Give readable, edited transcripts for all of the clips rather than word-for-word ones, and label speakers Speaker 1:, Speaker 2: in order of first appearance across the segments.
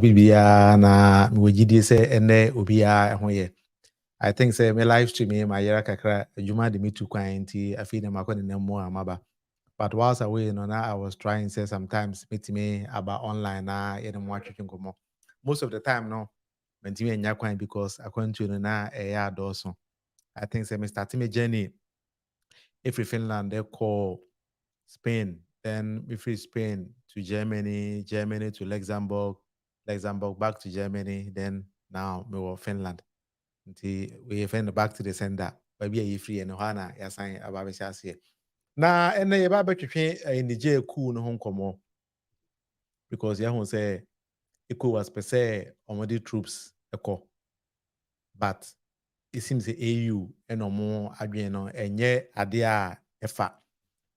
Speaker 1: Bibia na wogidi say ene obia ho ye. I think say me live stream my yera kakra adwuma de me tu kwan nti afi na makọ ne mo amaba. But whilst away now I was trying say sometimes meet me about online na ye mo atwetwe nkomo. Most of the time no mentimi enya kwan because akwantu no na e ya adoso. I think say me start my journey if Finland they call Spain, then we free Spain to Germany, Germany to Luxembourg, Luxembourg back to Germany, then now we were Finland. Until we find back to the sender. But we are free and Hana, yes, I about here. Now, and the Baba in the J cool no home come because you say ECOWAS per se on the troops echo. But it seems the AU and no more again and yet adia efa.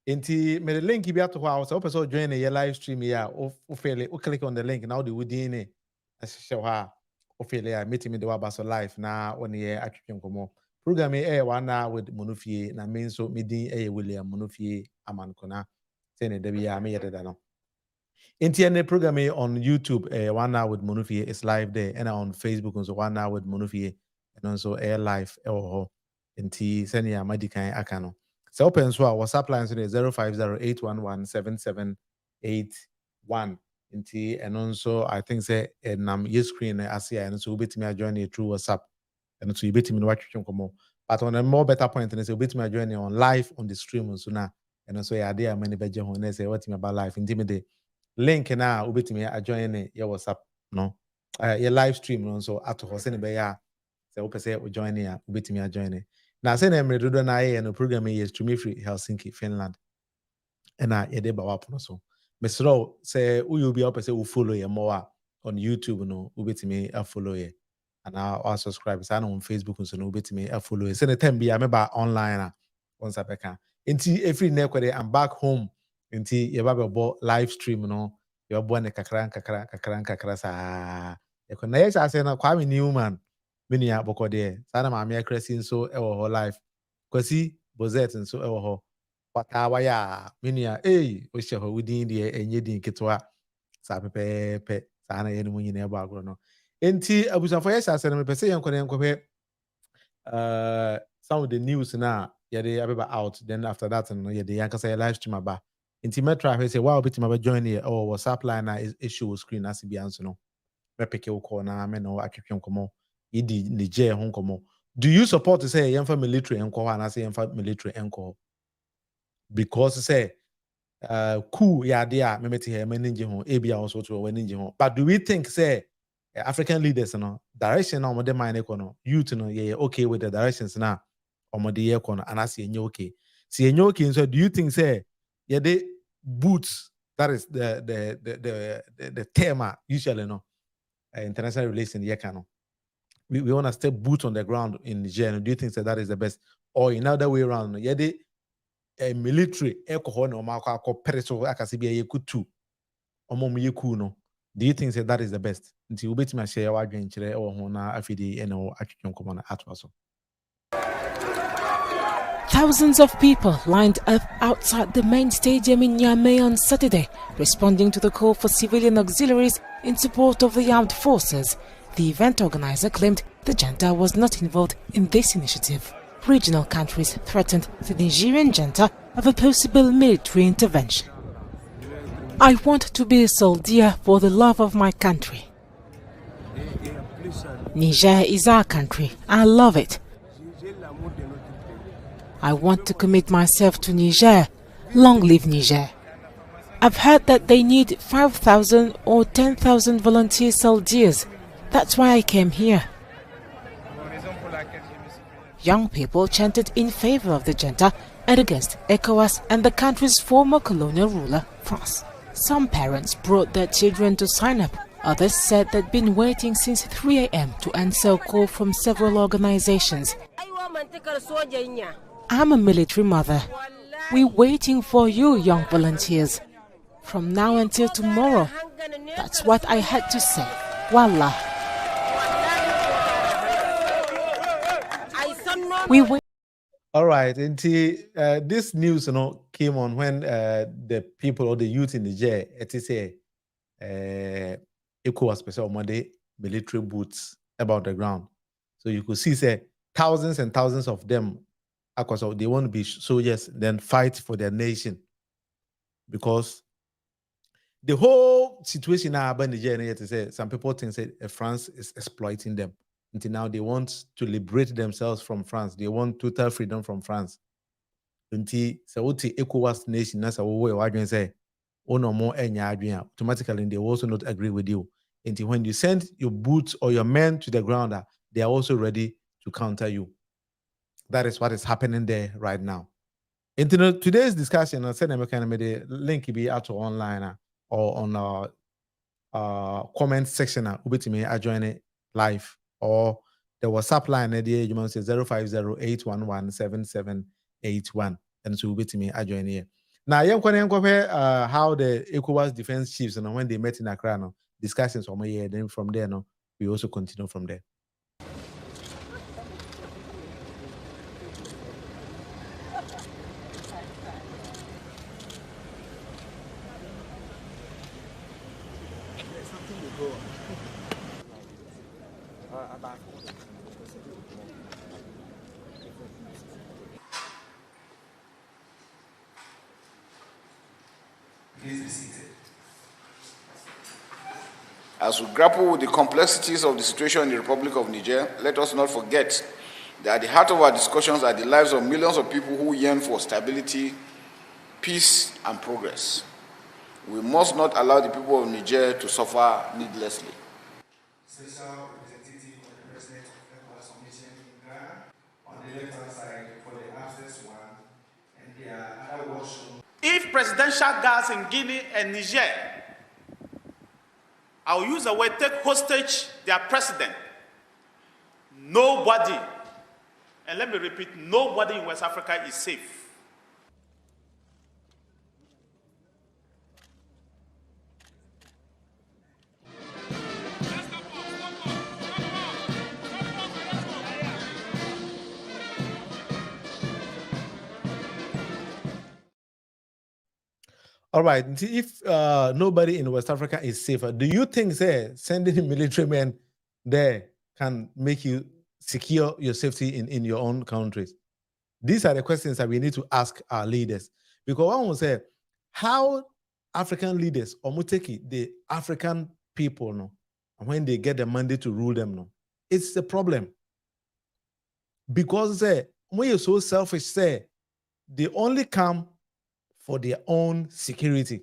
Speaker 1: Enti me the link bi ato hɔ a so person join the live stream here o fail o click on the link now the within it ahyehyɛ hɔ a o fail ya meet me the waba so live na on here atwetwe nkomo program e 1 hour with Monofie na me nso me din William Monofie amankona say ne da bi ya me yededa no enti ene program on YouTube 1 hour with Monofie is live there and on Facebook also 1 hour with Monofie and also air live hɔ enti send ya madikan aka no. So open so our WhatsApp line today 0508117781 and also I think say nam your screen as here and so bit me join you through WhatsApp and so you bit me watch come but on a more better point and so bit me join you on live on the stream so now and also yeah there many beje ho na say what me about live intimate link na bit me join your WhatsApp no your live stream no so at ho say be ya say we say we join here bit me join. Now, say I'm ready to na no program is to me free Helsinki, Finland. And I yede ba wapo so. Mesro say you be up say we follow you more on YouTube no, ubetimi follow you. And I'll subscribe. So on Facebook so no ubetimi follow you. Say the time be I remember online once I can. Until every neck I'm back home until you have a live stream no. You are born a kakran sa. You can na say na Kwame Newman. Many are boko there. Sana mamia cressing so our life. Kwasi Bozet and so our Watawaya, many are which are within the Enyedin Kitwa, Sape, Sana, any money in background. Enti Abusa for yes, I said, I'm saying, some of the news now, yeah, they are out. Then after that, and yeah, the Yanka say live stream about. Enti Metra, say, wow, bit my join here, or WhatsApp line is issue screen as be answer no. Mepeke ukona, men or Akipion Komo. Idi Niger Hong Kong. Do you support to say young military encore and I say young military encore? Because say cool yeah there memeti here meninji hon ebia also to weninji hon. But do we think say African leaders no direction na omode mind ekono youth no yeah okay with the directions na omode ye kono and I say enye okay. See enye okay so do you think say yeah they boots that is the term usually no international relations yeah can we want to stay boot on the ground in Niger. Do you think that is the best? Or in other way around? Yeah, the military alcohol no marco pereso akasibi ye kutu. Omom ye kuno. Do you think that is the best? Until you bet me share our drink or hona afidi eno atchon common atwaso.
Speaker 2: Thousands of people lined up outside the main stadium in Niamey on Saturday, responding to the call for civilian auxiliaries in support of the armed forces. The event organizer claimed the junta was not involved in this initiative. Regional countries threatened the Nigerian junta of a possible military intervention. I want to be a soldier for the love of my country. Niger is our country. I love it. I want to commit myself to Niger. Long live Niger. I've heard that they need 5,000 or 10,000 volunteer soldiers. That's why I came here. Young people chanted in favor of the junta and against ECOWAS and the country's former colonial ruler, France. Some parents brought their children to sign up. Others said they'd been waiting since 3 a.m. to answer a call from several organizations. I'm a military mother. We're waiting for you, young volunteers. From now until tomorrow. That's what I had to say. Wallah.
Speaker 1: All right, until this news came on when the people or the youth in Niger, it is ECOWAS special Monday military boots about the ground. So you could see, say, thousands and thousands of them, because they want to be soldiers, then fight for their nation. Because the whole situation now about Nigeria, to say some people think that France is exploiting them. Until now, they want to liberate themselves from France. They want total freedom from France. Until ECOWAS nation, that's how we say, oh no more automatically they will also not agree with you. Until when you send your boots or your men to the ground, they are also ready to counter you. That is what is happening there right now. Into today's discussion, I said the link be out online or on our comment section. I join it live, or the WhatsApp line there. You must say 050-811-7781, and so I join here. Now, you compare how the ECOWAS defense chiefs, and when they met in Accra, discussions from here. Then from there, we also continue from there.
Speaker 3: Please be seated. As we grapple with the complexities of the situation in the Republic of Niger, let us not forget that at the heart of our discussions are the lives of millions of people who yearn for stability, peace, and progress. We must not allow the people of Niger to suffer needlessly. Special representative of the President of ECOWAS Commission in Ghana on the left-hand side for the absence one, and there are other workshops.
Speaker 4: If presidential guards in Guinea and Niger, I will use the word take hostage their president, nobody, and let me repeat, nobody in West Africa is safe.
Speaker 1: All right. If nobody in West Africa is safer, do you think, say, sending military men there can make you secure your safety in your own countries? These are the questions that we need to ask our leaders. Because one will say, how African leaders, or Muteki, the African people, when they get the mandate to rule them, it's the problem. Because when you're so selfish, they only come for their own security.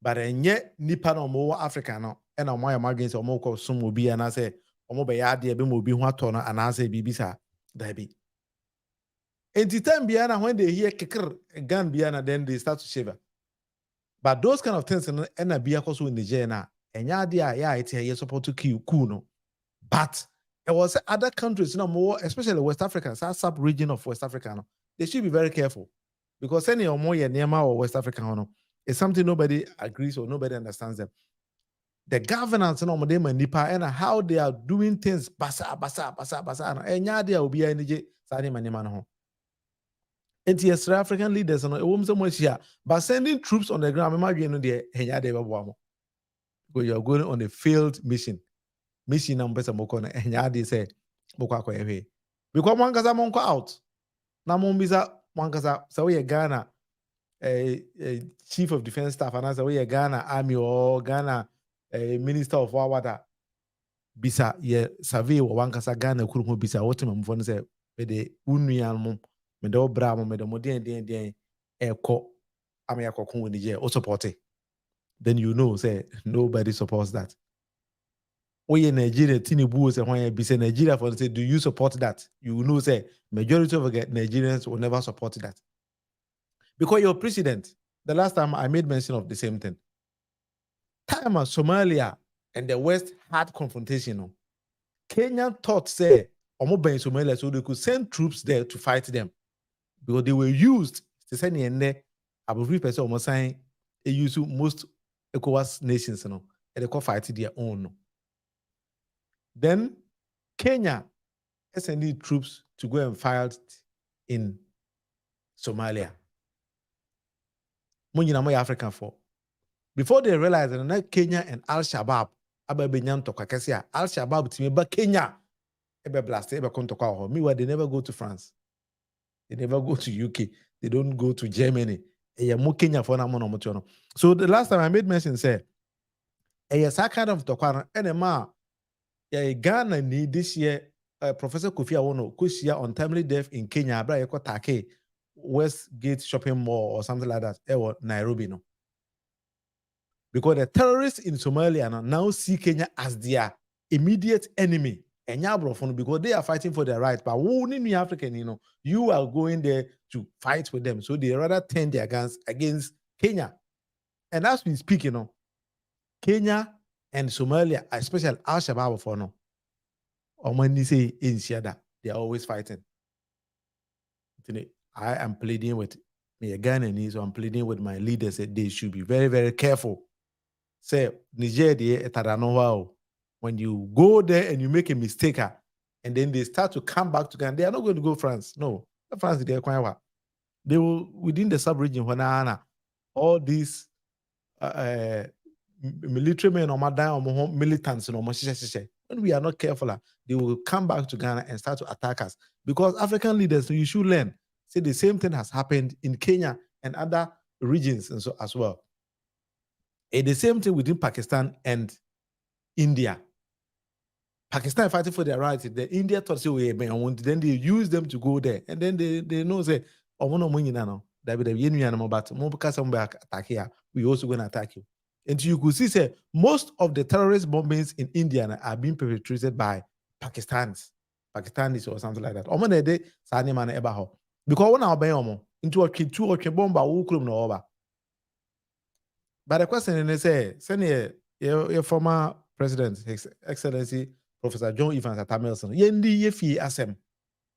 Speaker 1: But yet, nipa no more Africa and on my against or more some will be and I say, Omo be yadi be mo be what tona and I say bibisa baby. And the time biana when they hear kicker gun biana, then they start to shiver. But those kind of things and a beer also in Niger na and yeah, it's here support to kill kuno. But it was other countries, more, especially West Africa, sub region of West Africa, they should be very careful. Because any or more Nema or West Africa is something nobody agrees or nobody understands them. The governance and how they are doing things basa. And yadia will be energy sani manimano. And yes, African leaders but sending troops on the ground, because you are going on a failed mission. Mission number mokona and yadi say because one gaza monko out. Namumbisa Mankasa, so we Ghana chief of defense staff, and as we Ghana army or Ghana minister of water. Bisa ye survey or Wankasa Ghana Kurumo Bisa, what him phone say, the Union Medo Bramo, Medo Modien, Eko Amiako Kunije, or support it. Then you know, say nobody supports that. We in Nigeria, Tinubu say when you say Nigeria for say, do you support that? You know, say majority of Nigerians will never support that. Because your president, the last time I made mention of the same thing. Time of Somalia and the West had confrontation. Kenya thought say Omoba in Somalia so they could send troops there to fight them. Because they were used to send in there about 3% almost saying they use most ECOWAS nations, and they could fight their own. Then Kenya sent troops to go and fight in Somalia. African for. Before they realized that Kenya and Al-Shabaab aba benyan to kwakese a Al-Shabaab timi ba Kenya ebe blast ebe kontokwa ho. Meanwhile, they never go to France. They never go to UK. They don't go to Germany. Kenya for na. So the last time I made mention say, that kind of tokwa and Ghana need this year Professor Kofi Awono kushia untimely death in Kenya abra yeko take Westgate shopping mall or something like that or Nairobi no. Because the terrorists in Somalia now see Kenya as their immediate enemy. Because they are fighting for their rights. But who in African, you are going there to fight with them. So they rather turn their guns against Kenya. And as we speak, Kenya and Somalia, especially Al-Shabaab for no. Or when they say in Shada, they are always fighting. I am pleading with me Ghanaians, so I'm pleading with my leaders that they should be very, very careful. Say Niger, when you go there and you make a mistake, and then they start to come back to Ghana, they are not going to go France. No, France they are they will within the sub-region when all these military men or militants when we are not careful, they will come back to Ghana and start to attack us. Because African leaders, you should learn. Say the same thing has happened in Kenya and other regions and so as well. And the same thing within Pakistan and India. Pakistan fighting for their rights. The India thought then they use them to go there. And then they know say, we also going to attack you. And you could see say most of the terrorist bombings in India are being perpetrated by Pakistanis or something like that. Because when I into a kid 2 or bomb over. But the question is say, send your former president, His Excellency Professor John Evans Atamelson, yendi yefi asem.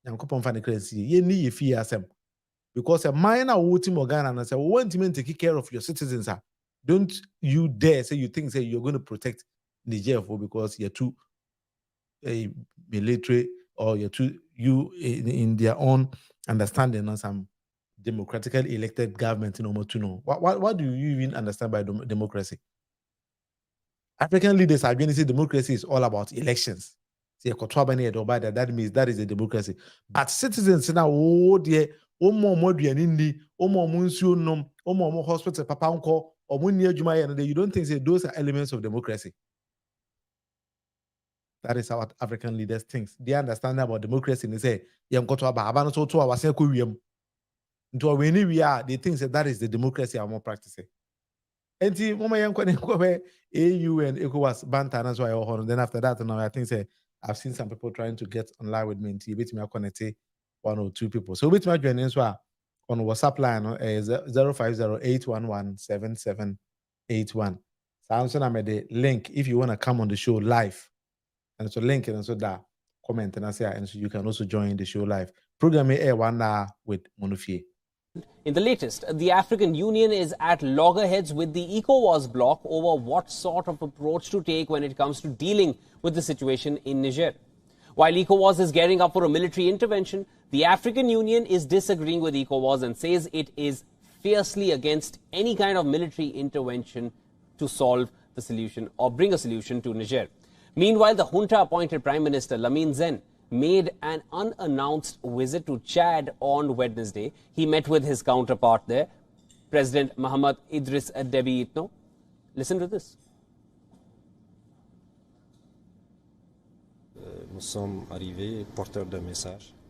Speaker 1: Yankopon fan crazy, yendi yefi asem. Because a minor voting organ and say, we want to take care of your citizens. Don't you dare say you think say you're going to protect Niger because you're too military or you're too in their own understanding on some democratically elected government in Omotuno. What do you even understand by democracy? African leaders are going to say democracy is all about elections. That means that is a democracy. But citizens now, oh dear, hospital, papa uncle, you don't think say those are elements of democracy. That is how African leaders think. They understand about democracy and they say, they think that that is the democracy I'm more practicing. And see, AU and ECOWAS banter, that's why I then after that, now I think say I've seen some people trying to get online with me and see me connect 1 or 2 people. So with my joining on WhatsApp line 050-811-7781. So I'm at the link if you want to come on the show live. And so link and so that comment and I say and so you can also join the show live. Program air 1 hour with Monofie.
Speaker 5: In the latest, the African Union is at loggerheads with the ECOWAS bloc over what sort of approach to take when it comes to dealing with the situation in Niger. While ECOWAS is gearing up for a military intervention, the African Union is disagreeing with ECOWAS and says it is fiercely against any kind of military intervention to solve the solution or bring a solution to Niger. Meanwhile, the junta-appointed Prime Minister Lamine Zen made an unannounced visit to Chad on Wednesday. He met with his counterpart there, President Mohamed Idriss Déby Itno. Listen to this.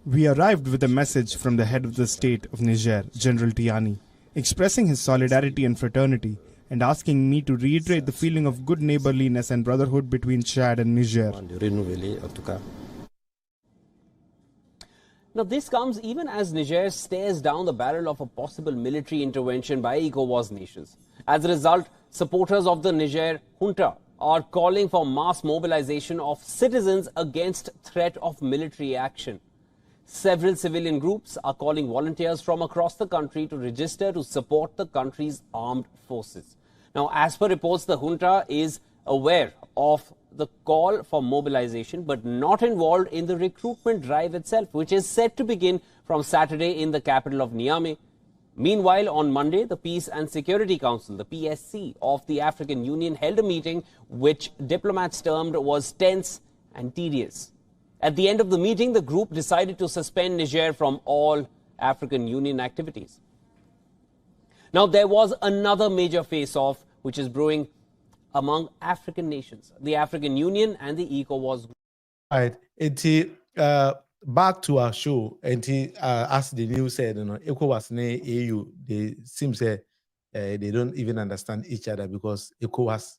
Speaker 6: We arrived with a message from the head of the state of Niger, General Tiani, expressing his solidarity and fraternity and asking me to reiterate the feeling of good neighborliness and brotherhood between Chad and Niger.
Speaker 5: Now, this comes even as Niger stares down the barrel of a possible military intervention by ECOWAS nations. As a result, supporters of the Niger junta are calling for mass mobilization of citizens against threat of military action. Several civilian groups are calling volunteers from across the country to register to support the country's armed forces. Now, as per reports, the junta is aware of the call for mobilization but not involved in the recruitment drive itself, which is set to begin from Saturday in the capital of Niamey. Meanwhile, on Monday, the Peace and Security Council, the PSC, of the African Union held a meeting which diplomats termed was tense and tedious. At the end of the meeting, the group decided to suspend Niger from all African Union activities. Now, there was another major face-off which is brewing among African nations, the African Union and the ECOWAS.
Speaker 1: Right. Back to our show, as the news said, ECOWAS and AU, they seem say they don't even understand each other because ECOWAS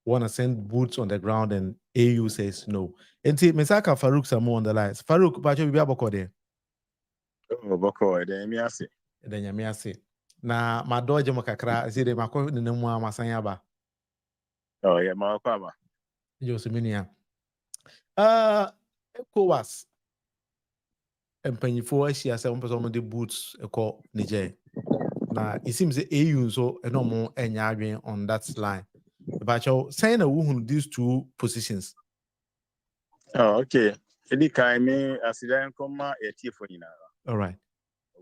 Speaker 1: want to send boots on the ground and AU says no. Mesaka Farouk Samu on the lines. Farouk, Pacho Bibi Aboko there.
Speaker 7: Oh, Boko, the
Speaker 1: Yamiase. Na madoje makakra, zide mako ninemwa masanyaba.
Speaker 7: Oh, yeah, Mawakama.
Speaker 1: Joseminia. ECOWAS mpanyinfoɔ ahyia sɛ wɔmpɛ sɛ wɔde boots ɛkɔ Niger. Na it seems the AU so no more any on that line. But saying a woman these two positions.
Speaker 7: Oh, okay. Any kind me as I come a tea for you now.
Speaker 1: All right.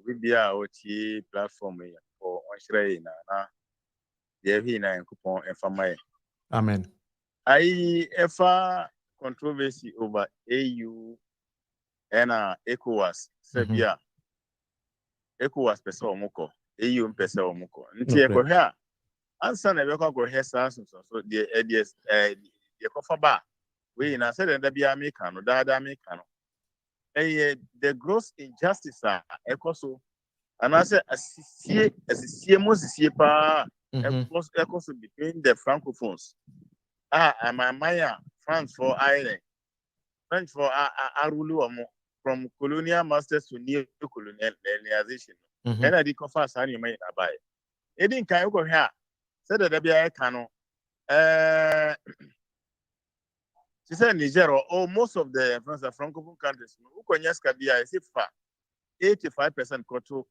Speaker 7: We be our OT platform for one shray na. Yeah, he na coupon and for my.
Speaker 1: Amen.
Speaker 7: I ever controversy over AU and ECOWAS. Serbia. ECOWAS pesa omoko. AU mpesa omoko. Nti eko here. Ansa na beko go here so the kofa ba. We na said that be America no da America no. The gross injustice ekoso. And I said asisie mo sisie pa ekoso between the francophones. And Maya, France for Ireland, French for Arulu from colonial masters to neo-colonialization. And I did confess and you may buy it. It didn't kind of go here. Said that there cano. She said Niger or most of the Francophone countries, Ukonyaska be I say 85% control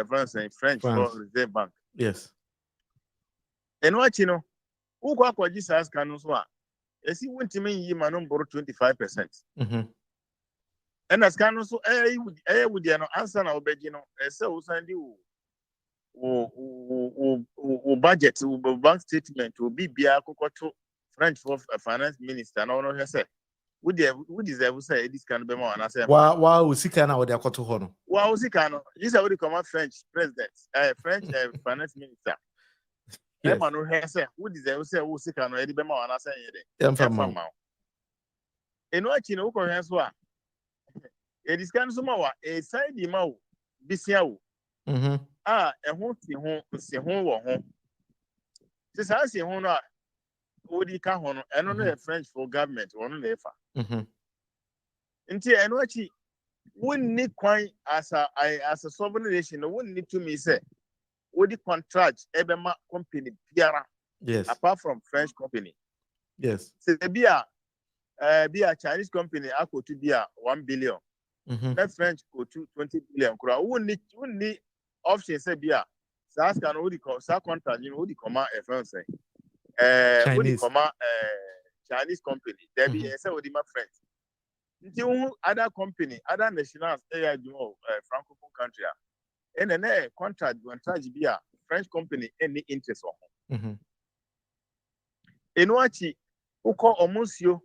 Speaker 7: France and French for Reserve Bank.
Speaker 1: Yes.
Speaker 7: And what you know? Who got what this has canons one? As he went to me, you man borrow 25%. And as canons, would you answer now, Begino, as so send you budget, bank statement, will be Biaco French for finance minister. No, no, he said, would deserve to say this can be more? And I said,
Speaker 1: wow, we see can out there, Cotohono.
Speaker 7: Wow, was he can? This is what come out French president, French finance minister. Yes. Emmanuel has said, who deserves to say, who sick and ready, Bema, and I say, and what you know, has one. It is kind of some a side the mouth, Bisiao. And won't see home. Since I see home, would he come on and only a French for government, one lefa. Until and what he wouldn't need quite as a sovereign nation, wouldn't need to me say. Would the contract Ebema company Piara?
Speaker 1: Yes.
Speaker 7: Apart from French company.
Speaker 1: Yes.
Speaker 7: So be a Chinese company, I could to be a 1 billion. That French go to 20 billion. Wouldn't need option say be a SAS can only call sa contract, you know, would command a France. Would command Chinese company. There be a say with my friends. Until other company, other nationals, Francophone country. And then a contract when charge be a French company any interest on. In what he who call almost you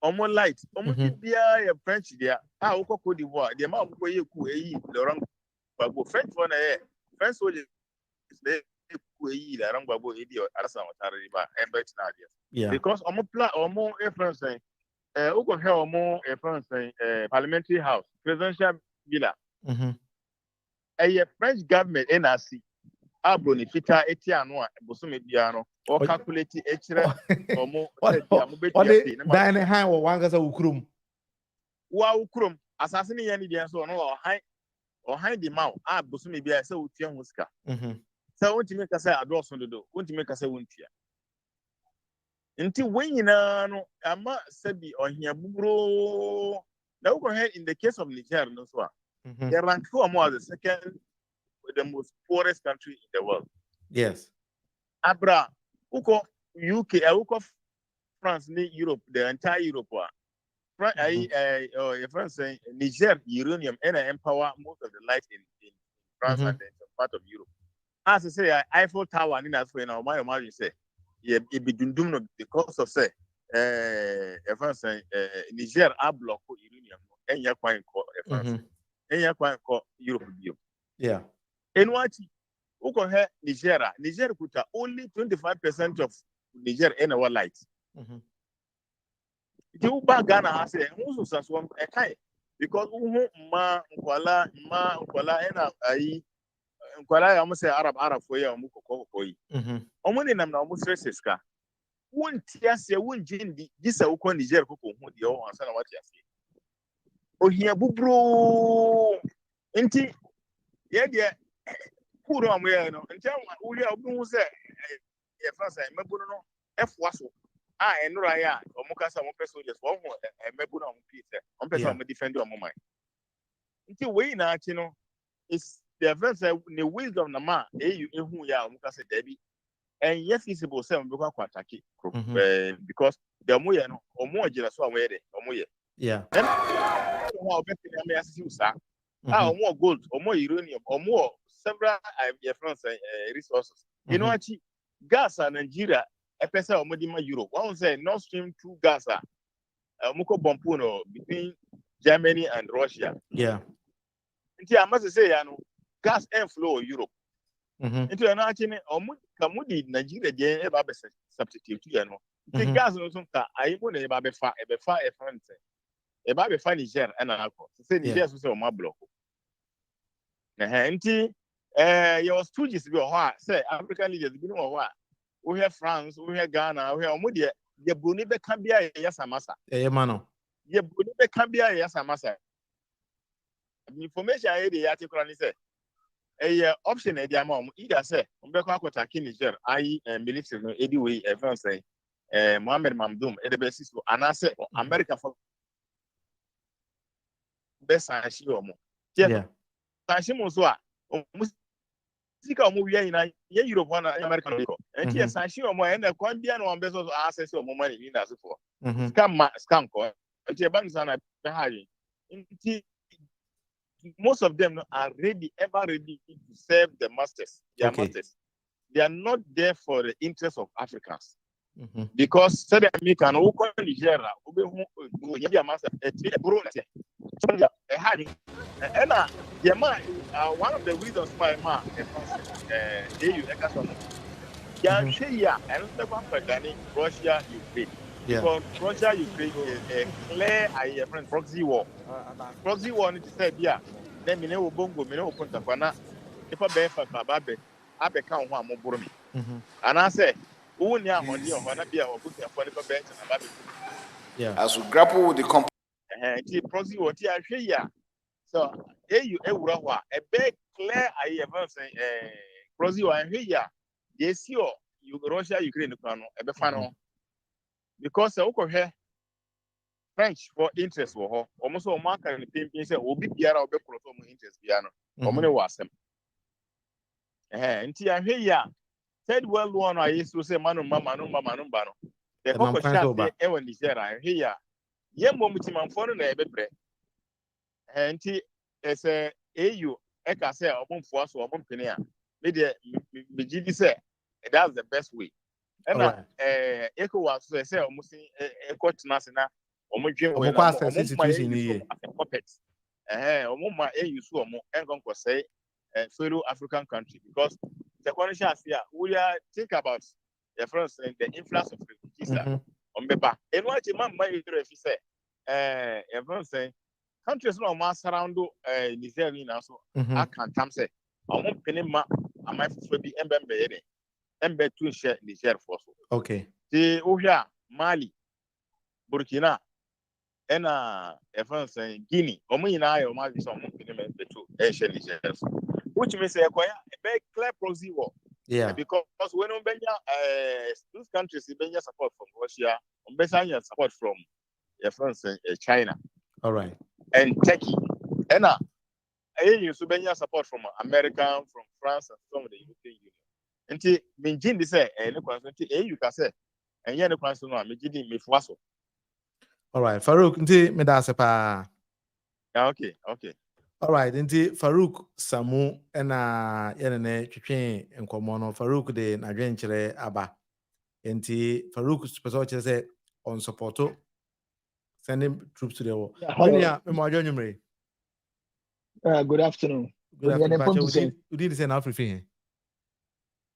Speaker 7: almost light, almost be a French there. Uko Cote d'Ivoire, the amount where you could Laurent Babo French one French soldiers they could Laurent Babo idiot Arsan Tariba and bet Nadia. Because almost a France Uko hell more a France parliamentary house, presidential villa. A French government NRC Abroni Fita Etiano Bosumi Biano or calculate extra or more Diane
Speaker 1: High or Wangaza Ukrum.
Speaker 7: Wow Krum assassin any so no or high the mouth Bosumi Bia so Tian Muska. So won't you make us say a door on the door? Won't you make us say won't you? Until when you know Ama Sebi or here Bubro now go ahead in the case of Niger no so. They rank more the second, the most poorest country in the world.
Speaker 1: Yes.
Speaker 7: Abra, Uko UK, Uko France, Europe, the entire Europe. France, Niger uranium and empower most of the light in France and some part of Europe. As I say, Eiffel Tower, in as for now, my say, it be dundum because of say, France, Niger, a block for Union, and you're quite France, and you're quite Europe.
Speaker 1: Yeah.
Speaker 7: And what you can have Niger put only 25% of Niger in our light. You back Ghana has a who's one a kind because ma nkwala ena ayi nkwala ya mo say Arab for ya mo kokoko koyi. Omo ni nam na omo stresses ka. Won tia se won jindi gisa wo ko Niger kokoko hu de o ansa na what ya se. Ohia bubro enti ye de kuro am ye no enti uri obu say e France e mabuno no efwaso enura ya omukasa mo soldiers wo ho mebu na mo peace on person mo defend o mo man nti we na achi no is the verse the wisdom na ma ehu ya omukasa dabi and yes feasible say mo be kwa attack because the mo ye no omo ogira so awon ye de omo ye then o obeti na me asisi usa omo gold omo uranium omo several France resources you know achi gas and Nigeria epesa omodima Europe. One say Nord Stream 2 gas muko bompuno between Germany and Russia.
Speaker 1: Yeah.
Speaker 7: Nti I must say ya no gas and flow Europe. Nti na achine kamudi Nigeria je e ba be substitute ya no. Nti gas no so ka ayibo na e ba be fa France. E ba be fa Niger na akọ. Say Niger so say o ma block. Nti your stooges be ho a say African leaders be no ho a we have France, we have Ghana, we have Mudia, the Bunibe Cambia, yes, Amasa.
Speaker 1: Mano.
Speaker 7: Ye Bunibe Cambia, yes, Amasa. The information I had the article and say a option at the mom either say, Umbeka Niger, I military, anyway, everyone say, Mohammed Mamdoum, at the basis of an asset or America for best and she or more. Yeah. Tashimoswa, sika omo wi ina ye Europe na American eco enti e sanction omo e na kwan bia na on beso access omo money ni na so for scam ko enti e bank sana be haji enti most of them are ever ready to serve the masters masters. They are not there for the interest of Africans because said American who ko Nigeria obe hu ye dia master e bro na e haji Emma, yeah, one of the reasons why EU economy, and Russia, Ukraine. Because Russia, Ukraine is a clear proxy war. Proxy war is said, yeah, then we know Bongo, we know Pontafana, if a bear for Babe, I become one more Burmi. And I say, who near on you, when I be our book for the bench and Babe.
Speaker 3: Yeah. As we grapple with the
Speaker 7: proxy war, yeah. So, you a big clear I ever say, Prosi or here, yes, you Russia, Ukraine, a fan because the French for interest for almost all market and the pin say, will be Piara or Becrotom interest piano, or money was them. And here, said well one, I used to say, Manu, Mama, no, Bano. The Coco shot, Ewan is there, here. Yem Momutim for an ebe. And as a AU, Eka say, or one force or one penny. Maybe say that's the best way. And ECOWAS say, almost a court national, or more puppets. Omuma AU so more and say fellow African country because the condition here we are think about the France and the influx of refugees on the back. And what you might if you say everyone say countries no mass around Nigeria now so I can't say I won't penny ma I might be embe to share Niger force.
Speaker 1: Okay.
Speaker 7: The Ohia, Mali, Burkina, and France Guinea, Omina or Mali some to Asian Niger. Which means a very clear proxy war.
Speaker 1: Yeah.
Speaker 7: Because when those countries Benya support from Russia, Benya support from France China.
Speaker 1: All right.
Speaker 7: And Turkey. And you Benya support from America, from France, and from the European Union. Until Minjin say, and you can say, and yet the question no, me
Speaker 1: all right, Farouk, nti me da se pa.
Speaker 7: Okay.
Speaker 1: All right, inti Farouk Samu ena yenene twetwe nkomo no Farouk de nadwenkyere aba. Inti Farouk person say on supporto sending troops to the war.
Speaker 8: Hello. Good afternoon.
Speaker 1: Good afternoon. We did say now free.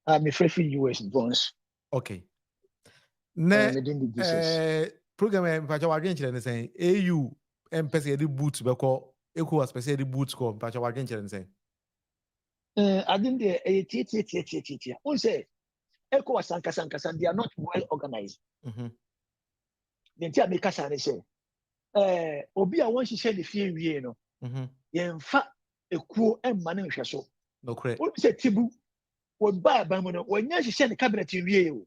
Speaker 8: I'm a free US bonds.
Speaker 1: Okay. Program mpacha wadwenkyere ne say AU empese the boots beko ECOWAS pese the boots ko mpacha wadwenkyere ne say.
Speaker 8: I think the one say ECOWAS and they are not well organized. The entire make us say obi a won hihye ne fie wie no. Yemfa ekuo emma ne hwe so.
Speaker 1: No correct.
Speaker 8: What say Tibu would buy a bamono when you hihye ne cabinet wie o.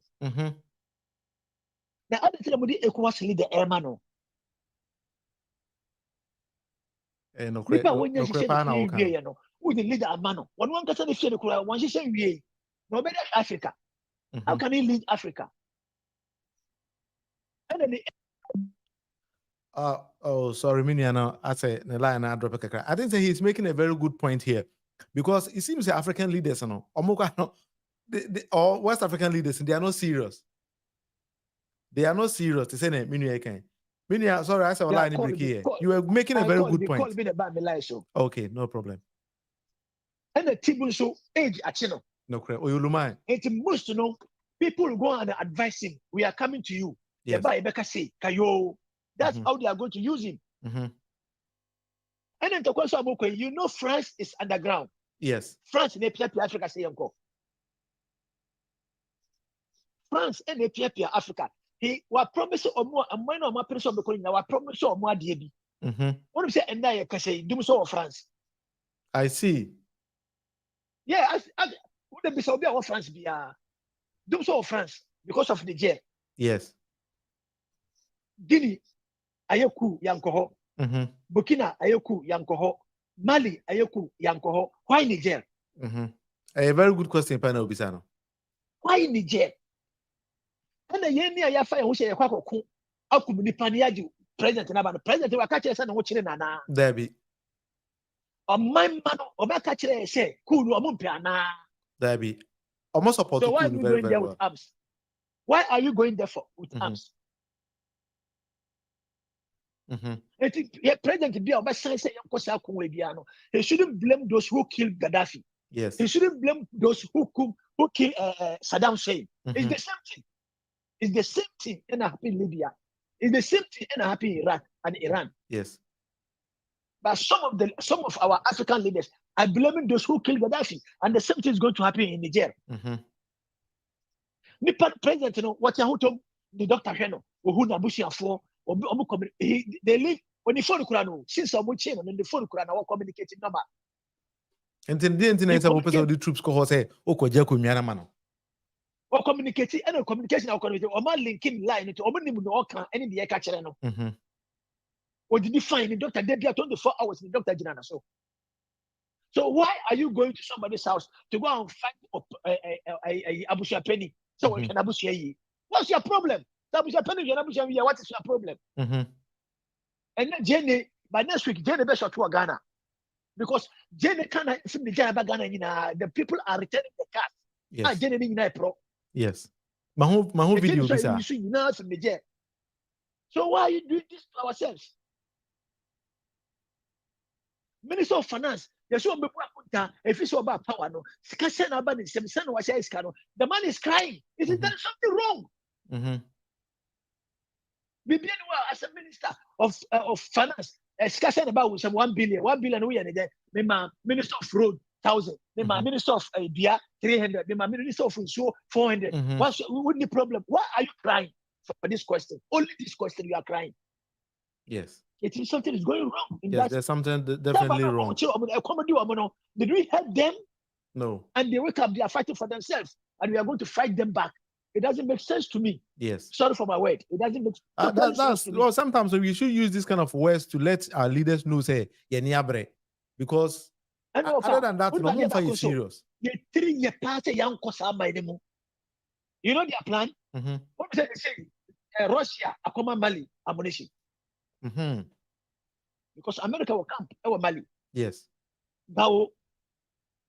Speaker 8: Na other thing about the ECOWAS leader Emano.
Speaker 1: No correct.
Speaker 8: No correct. Who the leader Amano? One can say the Kura, one she say we no better Africa. How can he lead Africa? And then
Speaker 1: sorry, Miniano. I say I drop a crack. I think that he's making a very good point here because it seems the African leaders, or West African leaders, they are not serious. They are not serious. They say, Minia, sorry, I said line break here. You were making a very good point. Okay, no problem.
Speaker 8: And the Tibu so age at Chino.
Speaker 1: No correct. Oh, you mind?
Speaker 8: It's most to know people will go and advise him. We are coming to you.
Speaker 1: Yes.
Speaker 8: Say, Kayo. That's how they are going to use him. And then the question you know France is underground.
Speaker 1: Yes.
Speaker 8: France in Africa say uncle. France and Africa. He was promising or more and when my person becoming now promise or more DB. What do you say? And now you can say do so of France.
Speaker 1: I see.
Speaker 8: Yeah, I would be so be our France be do so of France because of Niger.
Speaker 1: Yes.
Speaker 8: Guinea ayoku yankoho. Burkina ayoku yankoho. Mali ayoku yankoho. Why Niger?
Speaker 1: A very good question, Panel Bisano.
Speaker 8: Why Niger? And the year near Yafa, who say a quack or how could be Paniadi president and about the president who are catching us and watching Nana.
Speaker 1: Debbie.
Speaker 8: Or my man or my catcher say, cool or Mumpiana.
Speaker 1: Debbie. Almost support.
Speaker 8: So why are you going there with arms? Why are you going there with arms? President be about saying, he shouldn't blame those who killed Gaddafi.
Speaker 1: Yes.
Speaker 8: He shouldn't blame those who killed Saddam Hussein. It's the same thing. It's the same thing in happy Libya. It's the same thing in happy Iraq and Iran.
Speaker 1: Yes.
Speaker 8: But some of our African leaders are blaming those who killed Gaddafi, and the same thing is going to happen in Niger. Nippon president, what you told the doctor Heno, who Nabusia for, they live when the phone Kurano, since some chain and the phone Kurano communicating number.
Speaker 1: And then the internet of the troops go say, Oko Jaku Mianamano.
Speaker 8: Or communicating and communication or linking line to Oman any the catcher. Or did you find the doctor Debia 24 hours in the doctor Janana? So why are you going to somebody's house to go and fight Abusia Penny? So we can Abusia. What's your problem? Abusia Penny, Abusia, what is your problem? And then Jenny, by next week, Jenny best to Ghana. Because Jenny can't see the Ghana, the people are returning the cars.
Speaker 1: Yes.
Speaker 8: Jenny pro.
Speaker 1: Yes. Mahu video bisa.
Speaker 8: So why are you doing this to ourselves? Minister of Finance, there's one people if it's about power, no, the man is crying. Is there something wrong? As a minister of finance, discussion about some 1 billion, 1 billion we are there. Minister of road 1,000, minister of beer 300, minister of 400. What's the problem? Why are you crying for this question? Only this question you are crying.
Speaker 1: Yes.
Speaker 8: It is something is going wrong.
Speaker 1: Yes, there's something definitely wrong.
Speaker 8: Did we help them?
Speaker 1: No.
Speaker 8: And they wake up, they are fighting for themselves, and we are going to fight them back. It doesn't make sense to me.
Speaker 1: Yes.
Speaker 8: Sorry for my word. It doesn't make sense to me.
Speaker 1: Well, sometimes we should use this kind of words to let our leaders know, say, because other than that, no one is serious.
Speaker 8: You know their plan? What did they say? Russia, Akoma Mali, ammunition. Because America will camp over Mali.
Speaker 1: Yes.
Speaker 8: Now,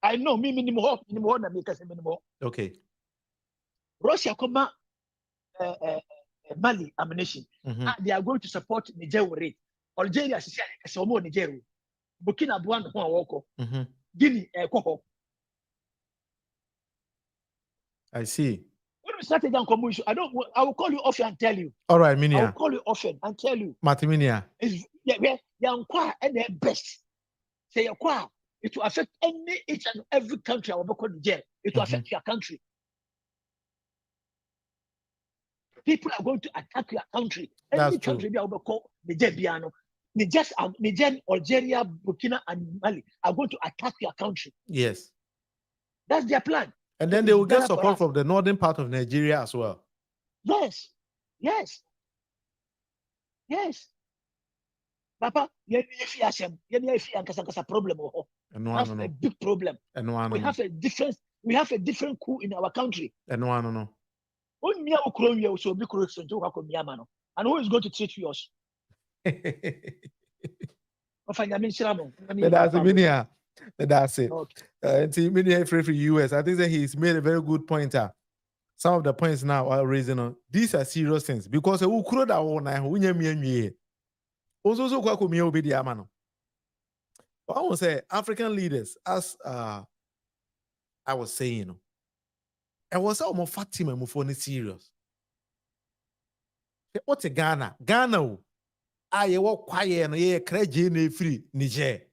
Speaker 8: I know me minimum na make us minimum.
Speaker 1: Okay.
Speaker 8: Russia come Mali ammunition. They are going to support Niger with it. Algeria is Niger. Burkina Faso Guinea
Speaker 1: I see.
Speaker 8: When we started down commission, I will call you often and tell you.
Speaker 1: All right, Minia.
Speaker 8: I will call you often and tell you.
Speaker 1: Matiminia.
Speaker 8: And their best. Say it will affect each and every country. It will affect your country. People are going to attack your country. Any country be able to call Niger, Algeria, Burkina, and Mali are going to attack your country.
Speaker 1: Yes.
Speaker 8: That's their plan.
Speaker 1: And then they will get support from the northern part of Nigeria as well.
Speaker 8: Yes. Papa, you have a problem. That's a big problem. We have a different coup in our country.
Speaker 1: And
Speaker 8: who is going to treat us?
Speaker 1: That's it. Free US. I think that he's made a very good point. Some of the points now are raising on these are serious things because who could that one also so I want to say African leaders, as I was saying, I was almost Fatima Mufoni serious. What's a Ghana? Ghana, I walk quiet and a credit free Niger.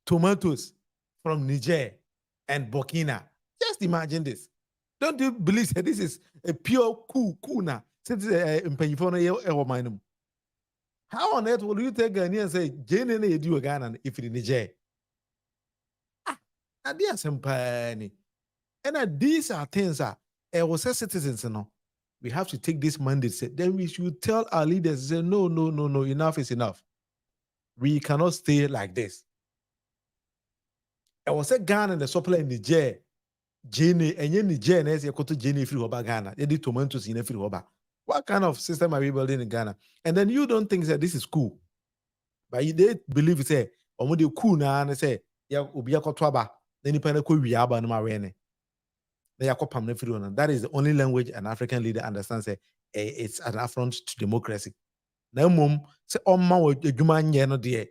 Speaker 1: Tomatoes from Niger and Burkina. Just imagine this. Don't you believe that this is a pure coup now? How on earth will you take Ghana and say, Jane do a Ghana if it is Niger? Dear Sempani. And these are things that was citizens, we have to take this mandate. Then we should tell our leaders, say, no, enough is enough. We cannot stay like this. I was a Ghana and the supply in Niger, Jenny, and Niger, and as you go to Jenny free Hoba Ghana, they did tomatoes in a free Hoba. What kind of system are we building in Ghana? And then you don't think that this is cool. But they believe it, say, or they cool now and say, yeah, Ubia Kotwaba, then you pay a cool Yaba and Marene. That is the only language an African leader understands. It's an affront to democracy. Now, mom, say, oh, ma, you man, no dear,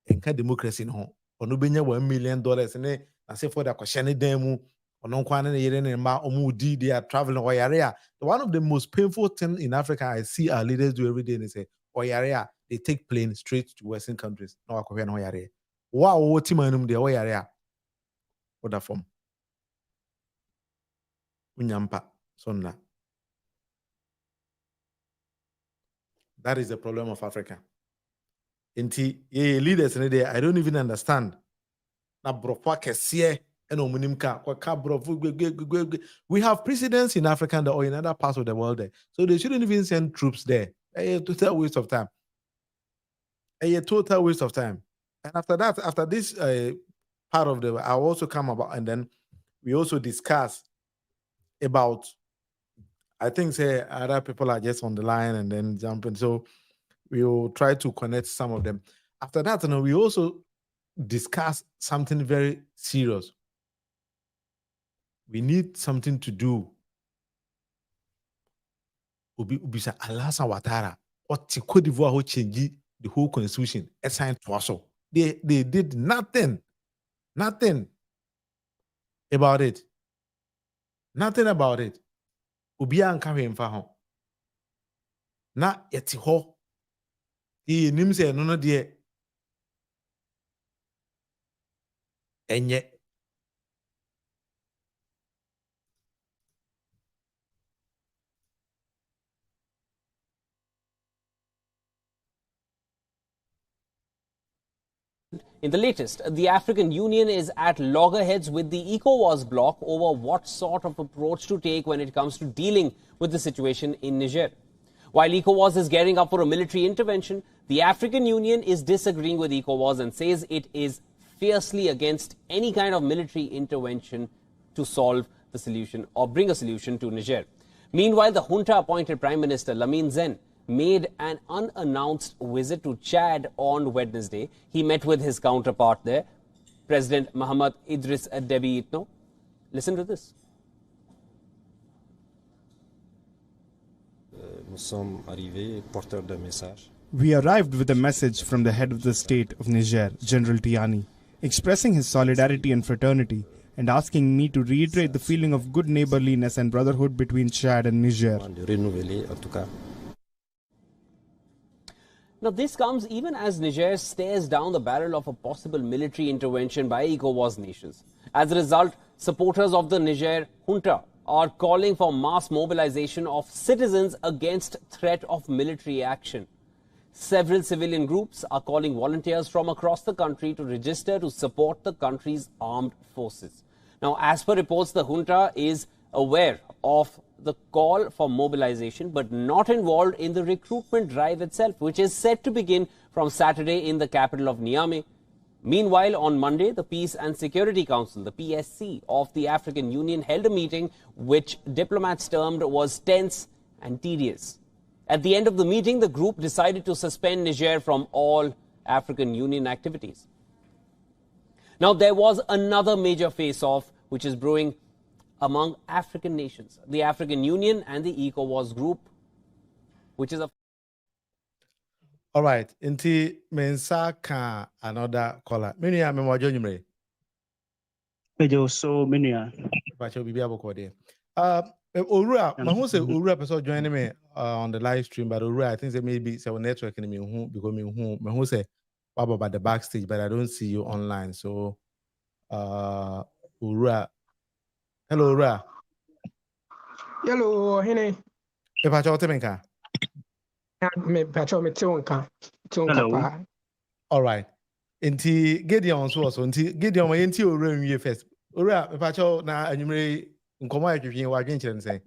Speaker 1: and can democracy no. Or no $1 million, and I say for the question, demo, or no quan and ma omudi, they are traveling Oyarea. One of the most painful things in Africa I see our leaders do every day, and they say, Oyarea, they take plane straight to Western countries. No, Oyarea. Wow, what team the Oyarea? What that form? Unyampa, Sonna. That is the problem of Africa. Inti leaders in there, I don't even understand. We have presidents in Africa or in other parts of the world there. So they shouldn't even send troops there. A total waste of time. A total waste of time. And after that, after this part of the, I'll also come about, and then we also discuss about, I think say other people are just on the line and then jumping. So we will try to connect some of them. After that, we also discuss something very serious. We need something to do. Ubisa Alasa Watara, what Cote d'Ivoire who changed the whole constitution assigned to us. They did nothing about it. Nothing about it. Ubia and carry him for home. Na yeti ho. He nimse no dear. And yet.
Speaker 5: In the latest, the African Union is at loggerheads with the ECOWAS bloc over what sort of approach to take when it comes to dealing with the situation in Niger. While ECOWAS is gearing up for a military intervention, the African Union is disagreeing with ECOWAS and says it is fiercely against any kind of military intervention to solve the solution or bring a solution to Niger. Meanwhile, the junta-appointed Prime Minister Lamine Zen made an unannounced visit to Chad on Wednesday. He met with his counterpart there, President Mohamed Idriss Deby Itno. Listen to this.
Speaker 6: We arrived with a message from the head of the state of Niger, General Tiani, expressing his solidarity and fraternity and asking me to reiterate the feeling of good neighborliness and brotherhood between Chad and Niger.
Speaker 5: Now, this comes even as Niger stares down the barrel of a possible military intervention by ECOWAS nations. As a result, supporters of the Niger junta are calling for mass mobilization of citizens against threat of military action. Several civilian groups are calling volunteers from across the country to register to support the country's armed forces. Now, as per reports, the junta is aware of the call for mobilization but not involved in the recruitment drive itself, which is set to begin from Saturday in the capital of Niamey. Meanwhile, on Monday, the Peace and Security Council, the PSC of the African Union, held a meeting which diplomats termed was tense and tedious. At the end of the meeting, the group decided to suspend Niger from all African Union activities. Now, there was another major face-off which is brewing among African nations, the African Union and the ECOWAS group, which is a...
Speaker 1: All right, inti mensa ka another caller. Minia me mo jonyumre.
Speaker 9: Pejo so minia.
Speaker 1: Pacho bibi aboko de. Orura, mahu say Orura person joining me on the live stream, but Orura, I think say maybe say network in me who because me who say about the backstage, but I don't see you online. So Orura. Hello Orura.
Speaker 10: Hello, Hene.
Speaker 1: E pacho temenka.
Speaker 10: Me pacho me tionka.
Speaker 9: Hello.
Speaker 1: All right. Inti Gideon so inti Gideon my inti Orura nwie first. Orura me pacho na anwumre nkomo atwetwe wa dwenkyere nsen.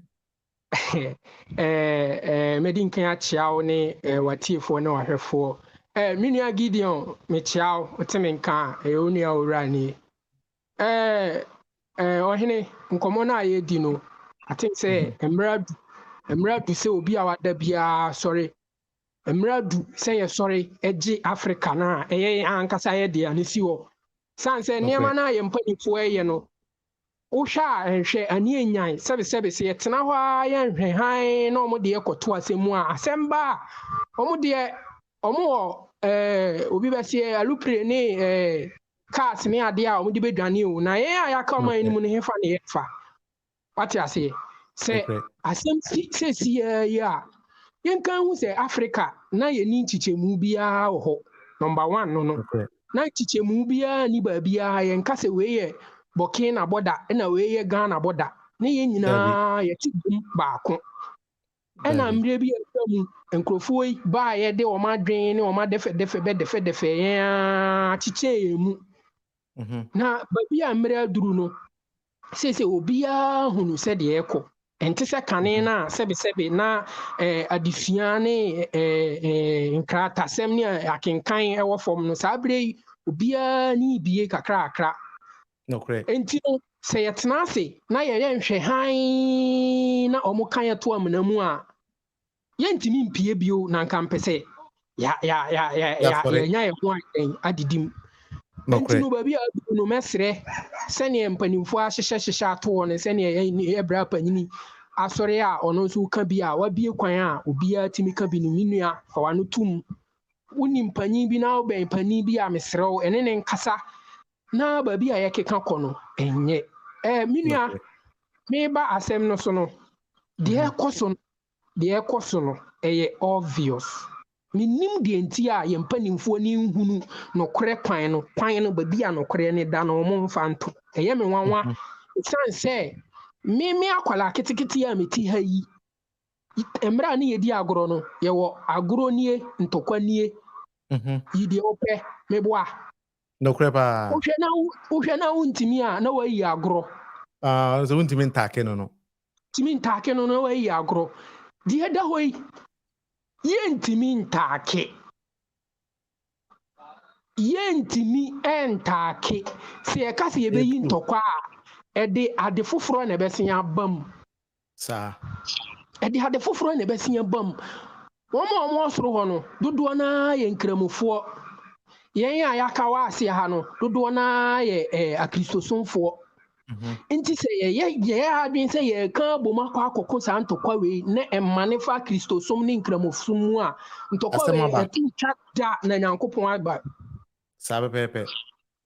Speaker 10: Medin kan achiao ne watiefo na wahwefo. Minua Gideon me chiao temenka onua Orura ni. Ohene nkomo na ye di no. I think say Emradu say obi a wada bia sorry. Emradu say sorry eji Africa na ankasa ye dia ne siwo. San say niema na ye mpanifo ye no. Wo hwa enhwe ani enyan sebe se yetena ho ya nhwe han na omo de ekoto asemu a asemba omo de omo obi be se alupre ne cars ne ade a omo de bedwane o na ye ayaka omo ani mu ne hefa ne yefa what you say asem si ya yenkan hu say Africa na ye ni chichemu bia ho number 1 no na chichemu bia ni ba bia yenka se we ye Burkina border na we ye Ghana border ne ye nyina ye tibum baako ena mre bi entamu enkrofo yi ba ye de o ma dwen ne o ma defe ya chiche emu na ba bia mre aduru no sese obi a hunu se de eko ente se kane na sebe na adifia ne nkrata sem ne akenkan ewo fom no sabre obi a ni bie kakra
Speaker 1: no correct.
Speaker 10: Enti say yetena ase na ye nhwe han na omo kan ye to amana mu a ye ntimi mpie bio na nka mpese ya nya ye ho adidim. Enti no ba bia no mesre sene mpanimfo ahyehye ato ne sene ye bra panyini asore a ono so ka bia wa bie kwan a obi a timi ka bi no minua fa wa no tum woni mpanyin bi na oben panyin bi a mesrew ene ne nkasa na ba bia ye keka kono enye minua me ba asem no so no de ekoso no eye obvious minim de enti a ye mpanimfo ni nhunu no kore kwan no ba bia no kore ne da no mo mfa nto eye me nwanwa san se me akwala kitikiti a meti ha yi emra ne yedi agoro no ye wo agoro nie ntokwa nie yi de ope me boa
Speaker 1: no crepa
Speaker 10: uhwe na untimi a na wayi agro
Speaker 1: so untimi ntake no
Speaker 10: timi ntake no na wayi agro di eda hoyi yentimi ntake se e kase ye beyi ntokwa a ede ade foforo na besia bam sa ede ade foforo na besia bam One soro hɔ no dodoɔ naa yɛ nkramofoɔ yɛn a yɛaka wɔ ase ha no dodoɔ naa yɛ akristosomfoɔ nti sɛ yɛyɛ adwene sɛ yɛka bom akɔkɔ saa ntɔkwa wei na ɛma ne fa kristosom ne nkramosom mu a ntɔkwa wei ɛto twa da na Nyankopɔn aba
Speaker 1: saa pɛpɛpɛ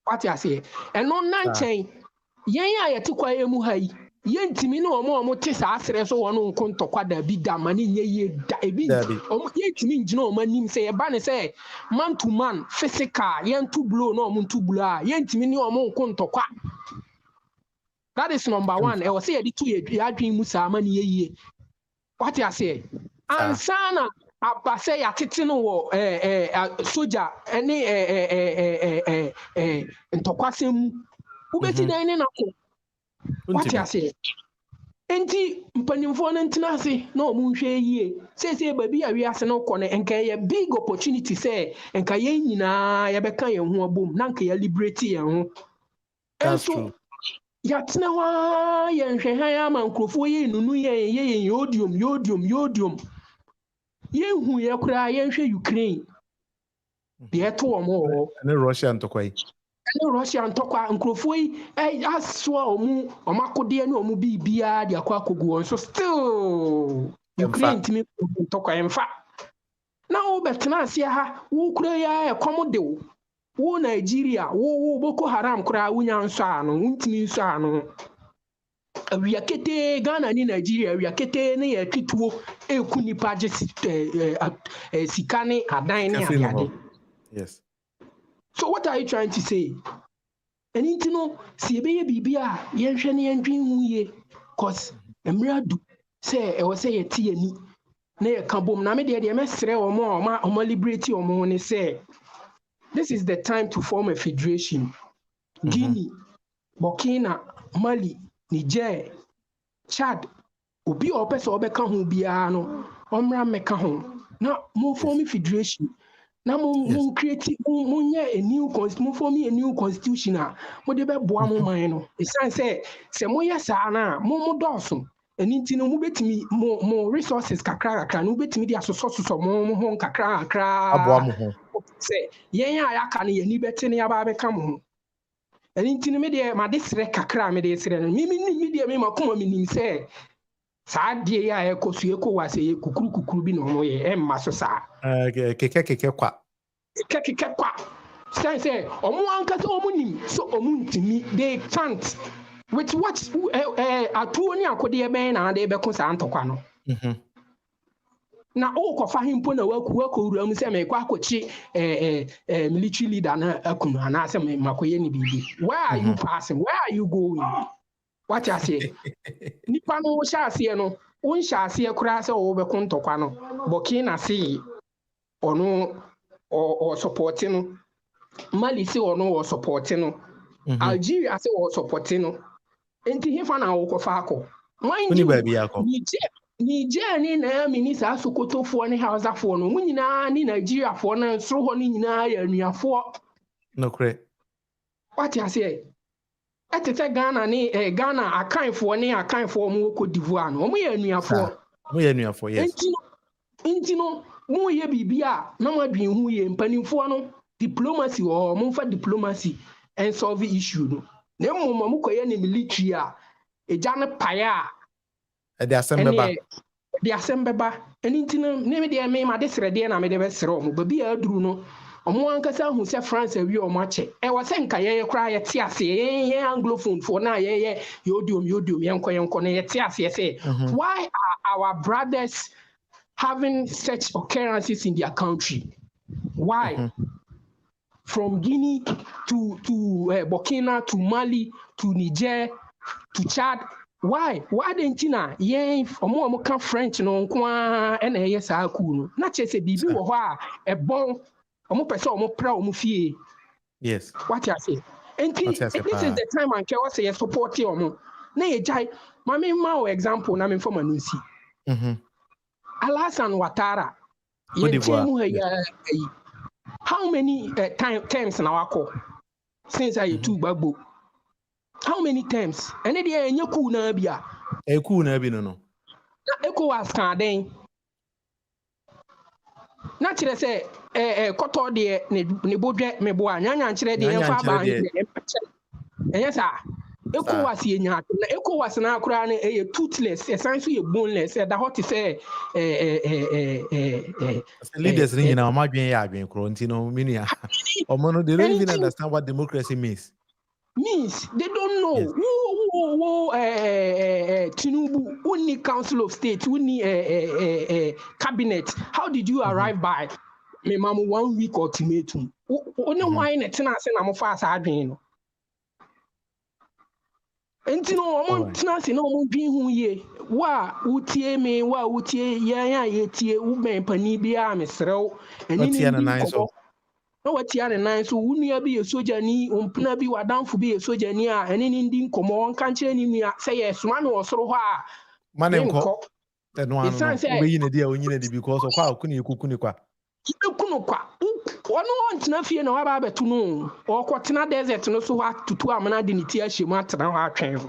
Speaker 10: wate aseɛ ɛno na nkyɛn yɛn a yɛte kwa yɛ mu ha yi yɛntimi ne ɔmo te saa serɛ so wɔn nko ntɔkwa da bi da ma ne nyɛ yie da ebi ɔmo yɛntimi ngyina ɔmo anim sɛ yɛba ne sɛ man to man physical yɛnto blow na ɔmo nto blow a yɛntimi ne ɔmo nko ntɔkwa that is number one ɛwɔ sɛ yɛde to yɛ adwene mu saa ma ne yɛ yie wate aseɛ ansa na aba sɛ yɛatete no wɔ soja ne ntɔkwasɛm mu wobɛti dan ne nako wate aseɛ enti mpanimfoɔ no ntena ase na ɔmo nhwɛ yie sɛsɛ baabi a wiase no kɔ no nka yɛ big opportunity sɛ nka yɛn nyinaa yɛbɛka yɛn ho abom na nka yɛ liberate yɛn ho ɛnso yɛatena hɔ a yɛnhwɛ han ama nkurɔfoɔ yɛ nunu yɛn yodium yɛnhu yɛ koraa yɛnhwɛ Ukraine deɛ ɛto wɔn wɔ
Speaker 1: ne Russia ntɔkwa yi
Speaker 10: ɛne Russia ntɔkwa nkurɔfoɔ yi asoa ɔmo akodeɛ ne ɔmo biribiara de akɔ akɔgu wɔn so still Ukraine ntumi ntɔkwa yɛmfa na wobɛtena ase ha wo kura yɛ ɛkɔm de wo Nigeria wo Boko Haram koraa wonya nsɔ ano wontumi nsɔ ano awia kete Ghana ni Nigeria awia kete ne yɛ twituo eku nipa gye sika ne adan ne adeade.
Speaker 1: Yes.
Speaker 10: So what are you trying to say? And you know, see be bibia yɛnhwɛ ne yɛndwen hu ye cause emra du say ɛwɔ sɛ yɛte ani na yɛka bom na me deɛ mɛsrɛ ɔmo liberate ɔmo ne say this is the time to form a federation. Guinea, Burkina, Mali, Niger, Chad, obi a ɔpɛ sɛ ɔbɛka ho biara no ɔmmra mmɛka ho na mo form federation na mo create mo nye a new constitution form a new constitution a mo de bɛboa mo man no esan sɛ mo yɛ saa na mo dɔɔso ɛni nti no mo betimi mo resources kakra no betimi de asosɔ mo ho kakra
Speaker 1: aboa mo ho
Speaker 10: sɛ yɛn a yɛaka no yɛni bɛte ne yɛaba bɛka mo ho ɛni nti no me deɛ ma de srɛ kakra me de srɛ no me deɛ me makoma me nim sɛ saa deɛ yɛ a ɛkɔ so ECOWAS yɛ kukuru bi na ɔmo yɛ ɛmma so saa
Speaker 1: keke kwa
Speaker 10: sɛ ɔmo ankasa ɔmo nim so ɔmo ntimi they can't with what atuo ne akodeɛ bɛn na ade bɛko saa ntɔkwa no na wokɔfa hempo na wakɔwura mu sɛ mekɔ akɔkye military leader na akunu anaasɛ makɔyɛ ne biribi where are you passing where are you going wate aseɛ nipa no wohyɛ aseɛ no wonhyɛ aseɛ koraa sɛ wɔbɛko ntɔkwa no Burkina se ɔno ɔsupporte no Mali se ɔno ɔsupporte no Algeria se ɔsupporte no enti hefa na wokɔfa akɔ Niger ni na mini saa Sokotofoɔ ne Hausafoɔ no mu nyinaa ne Nigeriafoɔ no soro hɔ no nyinaa yɛ anuafoɔ
Speaker 1: nokre
Speaker 10: wate aseɛ ɛte sɛ Ghana ne Ghana akanfoɔ mu wɔ Cote d'Ivoire no ɔmo yɛ anuafoɔ
Speaker 1: yes
Speaker 10: enti no mo yɛ biribi a na mo adwen hu yɛ mpanimfoɔ no diplomacy wɔ mo mfa diplomacy and solve issue no na mmom mo kɔyɛ ne military a ɛgya ne pae a
Speaker 1: de
Speaker 10: asɛm bɛba ɛni nti no ne me deɛ me ma de srɛdeɛ na me de bɛsrɛ ɔmo baabi a aduru no ɔmo ankasa hu sɛ France awie ɔmo akyɛ ɛwɔ sɛ nka yɛyɛ koraa yɛte aseɛ yɛn anglophone foɔ na yɛyɛ yodium yɛnkɔ na yɛte aseɛ sɛ why are our brothers having such occurrences in their country? Why? From Guinea to Burkina to Mali to Niger to Chad. Why didn't you know? Yeah, omo ka French no nko a na ɛyɛ saa cool no. Na kyerɛ sɛ biribi wɔ hɔ a ɛbɔn omo pɛ sɛ omo pra omo fie.
Speaker 1: Yes.
Speaker 10: What you say? And this is the time and care say support omo. Na yɛgyae ma me ma wo example na me mfa ma no nsi. Alassane Ouattara. How many times na wakɔ since I took Gbagbo? How many times? And then you cool na bia.
Speaker 1: Cool na bi no.
Speaker 10: Na ECOWAS kan den. na kyerɛ sɛ kɔtɔ deɛ ne bodwe meboa nyanya nkyerɛ deɛ yɛmfa aba ɛnyɛ saa ECOWAS yɛnya na ECOWAS na akora no ɛyɛ toothless ɛsan so yɛ boneless ɛda hɔ te sɛ
Speaker 1: leaders ni nyina ɔma adwen yɛ adwen korɔ nti no menua ɔmo no they don't even understand what democracy means.
Speaker 10: They don't know. Tinubu, who need Council of State, who need cabinet. How did you arrive by me mamu 1 week ultimatum? Only why in a tenant and I'm fast admin. And you know, I'm tenant no more being who ye. Wa utie me, wa utie ya ye woman panibia, Miss Row, and in no what yan nine so wouldn't you be a soldier ni umpuna be what down for be a soldier near and in Indian come on can't any say yes man or so
Speaker 1: man and cock that one we in a deal because of how couldn't you kukunikwa one want nothing no about to know or Quatina desert no so hard to 2 amana dignity she matter now our travel.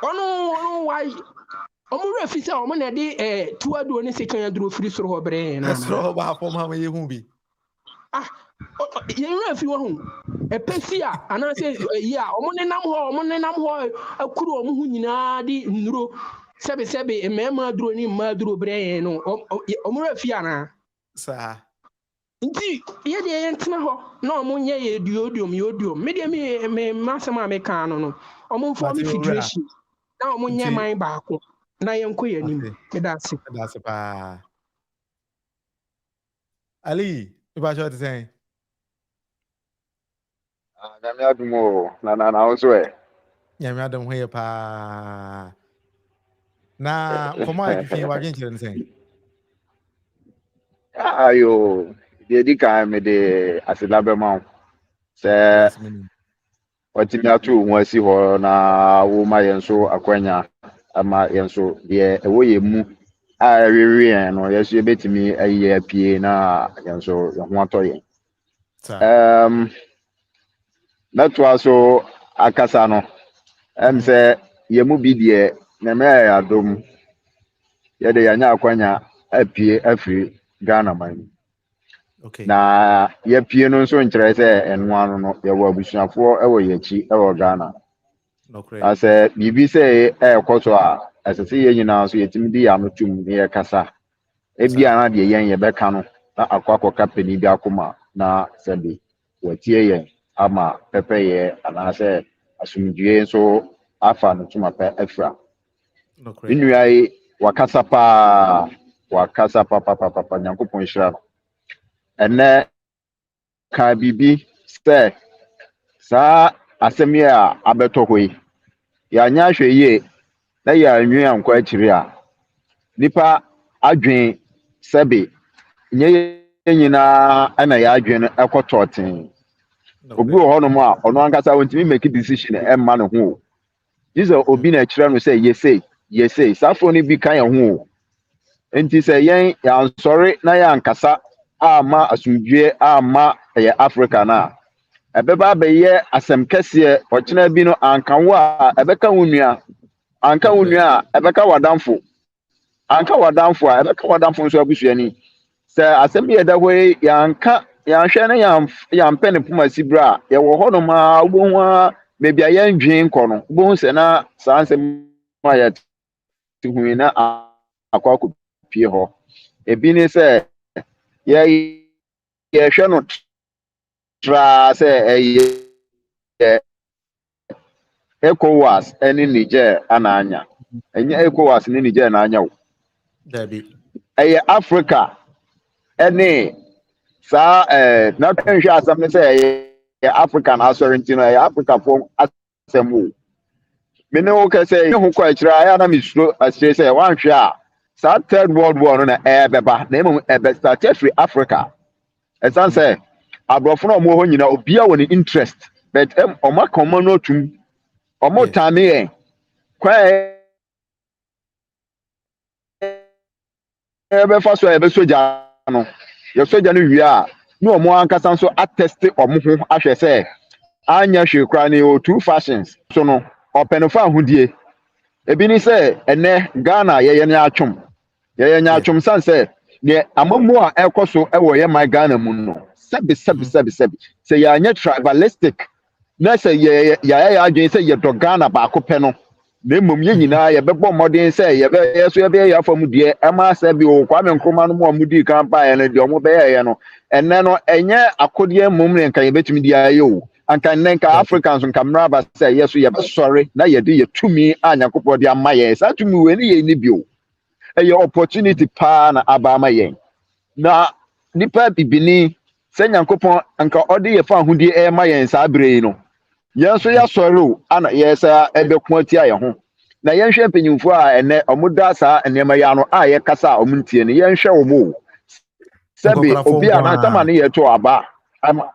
Speaker 1: Oh no why Omura fisa omana de 2 adu ne second draw free so hobre na so ba for ma ye hu bi
Speaker 10: yen rafi wo hu e pesia ana say ya omone nam ho akuru omu hu nyina di nnuro sebe emema duro ni ma duro bre no omura fi ana
Speaker 1: sa
Speaker 10: nti ye de yen tena ho na omunye ye duodium me de me masema me kan no omun form federation na omunye man baako na yenko yanim me that's
Speaker 1: pa Ali ba short say
Speaker 11: nyame adumo na also
Speaker 1: nyame adum ho ye pa na komo afi wa gwen kire nsen
Speaker 11: ayo de di kan me de asilabe ma se watimi atu ho asi ho na wo ma yenso akwanya ama yenso de ewo ye mu a rewe no yeso ye betimi aye apie na yenso ye ho atoye na to aso akasa no se ye mu bi de na me adom ye de yanya akwanya apie afri Ghana man
Speaker 1: okay
Speaker 11: na ye pie no nso nkyerɛ sɛ eno ano no ye wo abusuafo e wo yechi e wo Ghana
Speaker 1: okay
Speaker 11: ase bibi sɛ ekoso a asese ye nyina so yetimi di ya no tum ne ye kasa e bia na de yen ye bɛka no na akwa kapani bi akoma na sɛbi watie yen ama pepe ye ana sɛ asumdue nso afa no tuma pe afra
Speaker 1: okay
Speaker 11: inuai wakasa papa nyankopon hira ene ka bibi sɛ saa asemi a abeto hoi ya nya hwe ye na ya anwe ankwa akiri a nipa adwen sɛbe nye nyina ana ya adwen ekototen obi wo hono mu a ono ankasa wontimi make decision emma no ho Jesus obi na akira no sɛ yesei safo ni bi kan ya ho enti sɛ yen ya nsɔre na ya ankasa ama asumdue ama ya Africa na ebeba beye asem kese okina bi no ankanwo a ebeka wonua anka wonua ebeka wadamfo anka wadamfo a ebeka wadamfo nso abusuani sɛ asem ye da hoi ya anka ya hwe na ya mpene puma sibra ya wo hono ma obo ho bebia ya ndwen nkɔ no obo hu sɛ na sansem ma ya tihui na akwa pie ho ebi ni sɛ ye hwe no tra say ECOWAS any Niger ananya enye ECOWAS ni Niger na anya wo
Speaker 1: dabi
Speaker 11: Africa any sa na hwe asam say African assurance no Africa for asem wo me ne wo ka say ho kwa kira ya na misro asire say wan hwe a sa third world war no na beba na emu start free Africa esan say abrofo no mo ho nyina obia woni interest but omo akoma no tum omo tame yen kwa be fa so be soja no ye soja no wi a no omo ankasa so attest omo ho ahwe se anya hwe kra ne o two fashions so no openufa ahudie ebi ni se ene Ghana ye nya atwom san se ne amamu a ekoso ewo ye my Ghana mu no sebi say ya anya tribalistic na say ya adwen say ye do Ghana ba ko pe no na emom ye nyina ye bebo modern say ye so ye be ya fam die ema say bi o Kwame Nkrumah no mo amudi campaign no de omo be ye no enne no enye akode emom ne nka ye betumi di aye o anka nenka Africans nka mraba say yes ye be sorry na ye de ye tumi anyakopo de amaye sa tumi we ni ye ni bi o eye opportunity pa na abama yen na nipa bibini sɛ Nyankopɔn anka ɔde yɛ fa ahudi ma yɛn saa bere no yɛn so ya sɔre o ana yɛ sa ɛbɛko atia yɛn ho na yɛn hwɛ mpanyimfo a ɛnɛ ɔmo da saa nneɛma ya no a yɛ kasa a ɔmo ntie no yɛn hwɛ ɔmo o sɛbi obi a na tama ne yɛ to aba ama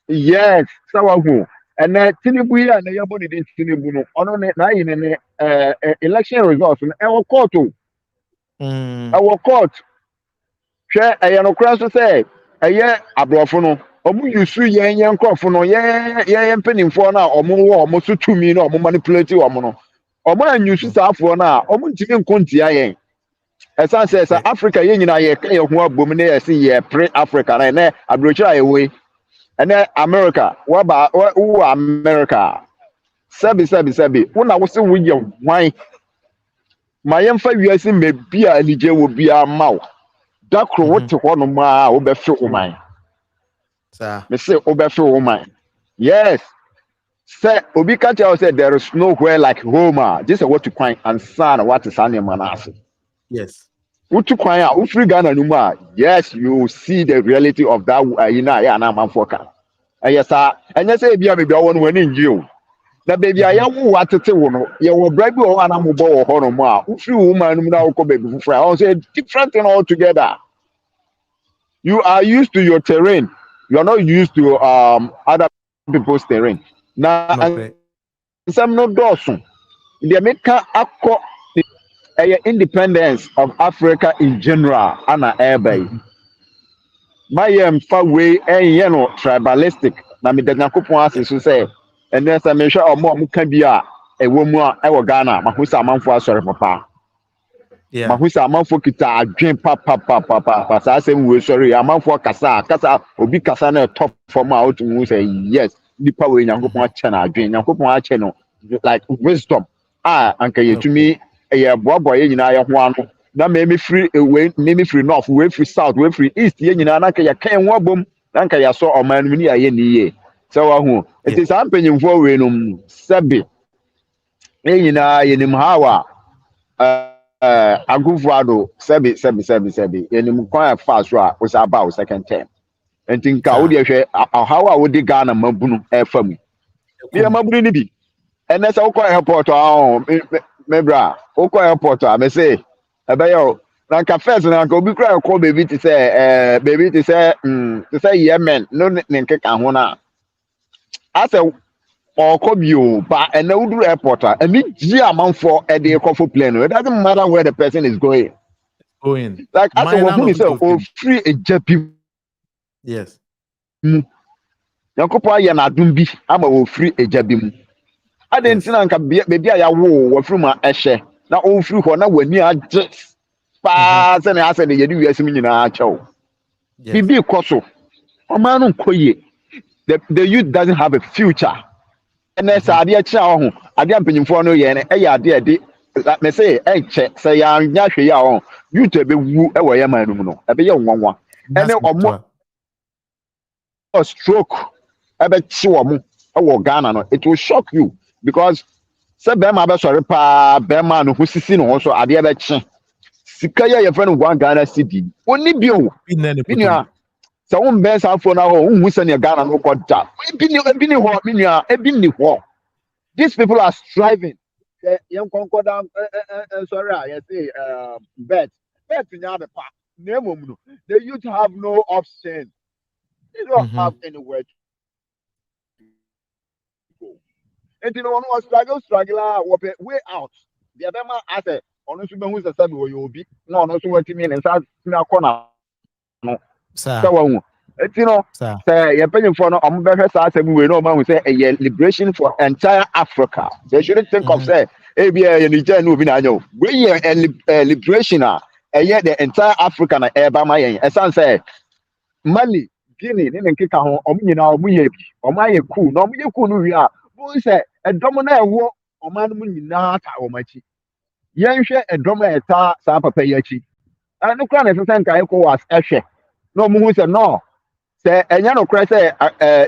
Speaker 11: yes sawahu ɛnɛ Tinubu yi a na yɛbɔ ne de Tinubu no ɔno ne na ayi ne election results no ɛwɔ court o ɛwɔ court hwɛ ɛyɛ no kora so sɛ ɛyɛ aborɔfo no ɔmo yusu yɛn nkrɔfo no yɛn mpanimfoɔ no a ɔmo wɔ ɔmo so tumi no ɔmo manipulate ɔmo no ɔmo anyusu saafoɔ no a ɔmo ntumi nko ntia yɛn ɛsan sɛ sɛ Africa yɛn nyinaa yɛka yɛn ho abom ne yɛsi yɛ pre Africa na ɛnɛ aburokyerɛ a yɛwɔ yi ɛnɛ America wowɔ America sɛbi wona wo se woyɛ hwan ma yɛmfa wiase mmebi a anigye wɔ biara ma wo dakro wote hɔ no ma wo bɛfe wo man me say wo bɛfe wo man yes say obi ka tell say there is nowhere like home just what to kwan and san what is an manase
Speaker 1: yes
Speaker 11: what to kwan a wo free Ghana no ma yes you see the reality of that ya na manfo ka yes anya say bia me bia wo no wani ngie o na baby ya wo atete wo no ye wo bra bi wo ana mo bo wo ho no mo a wo free wo man no na wo ko baby fufra I say different thing altogether. You are used to your terrain. You are not used to other people's terrain. Now, some no dosun. The American accord independence of Africa in general. Ana airby. My far way tribalistic. Na me de Nyankopon ase say. And then some sure or more can be a woman I Ghana. Mahusa manfo asore papa. Yeah. Mahusa amanfo kita adwen papa sa asem we sorry amanfo kasa obi kasa na top form out to say yes nipa we Nyankopon ache na adwen Nyankopon ache no like wisdom anka yetumi ye boabo ye nyina ye ho ano na me free away me free north we free south we free east ye nyina na ka ye kan ho abom na ka ya so oman mu ni aye ni ye so wa hu it is ampanyimfo we no sabi ye nyina ye nim hawa Aguvado sebi enim kwan fa so a was about second term enti nka wo de hwe how a wo de Ghana mabunu e fam bi mabunu ni bi ene se wo kwa airport me bra wo kwa airport me say e be yo na nka first na nka obi kra call baby to say Yemen no ne nkeka ho na ase Okobio, but and no do airport, and it's man for a day for plane. It doesn't matter where the person is going. Like as a woman is free a JP.
Speaker 1: Yes.
Speaker 11: Yankopa yana dumbi, I'm a free a jabim. I didn't think maybe I wore from my eshe. Now all free for now when you are just pass and I said you do as in our show. Bibi Koso, a man on Koye. The youth doesn't have a future. And that's idea chow. I didn't pin for no yen, idea. Let me say, check, say, I'm not sure you you to be woo away, my no, a be young one. And then more stroke, I bet you Ghana. It will shock you because say Bema sorry pa Bema who seen also I did bet Sikaya your friend one Ghana city. Only bio. So one best out for now who send your Ghana no contact. These people are striving. Young concord sorry, I say bet in the other part. The youth have no option. They don't have anywhere to go. And you know one was struggle way out. The other man I said, honestly, who's the same way you'll be no what you mean and start in a corner. No. So, you know, say you're paying for no we know man we say a liberation for entire Africa. They shouldn't think of say ABA and Niger no be we liberation the entire Africa na Ebama yen. Esan say Mali, Guinea, ne nkeka ho omunyina omuye bi. Omaye cool. No omuye cool no wi a. Bo say edom na ewo oman mu nyina ka omachi. Yen hwe edom eta sa papa yi achi. No kra na sesen kan ECOWAS ehwe. No mu hu say no. Say enya no kra say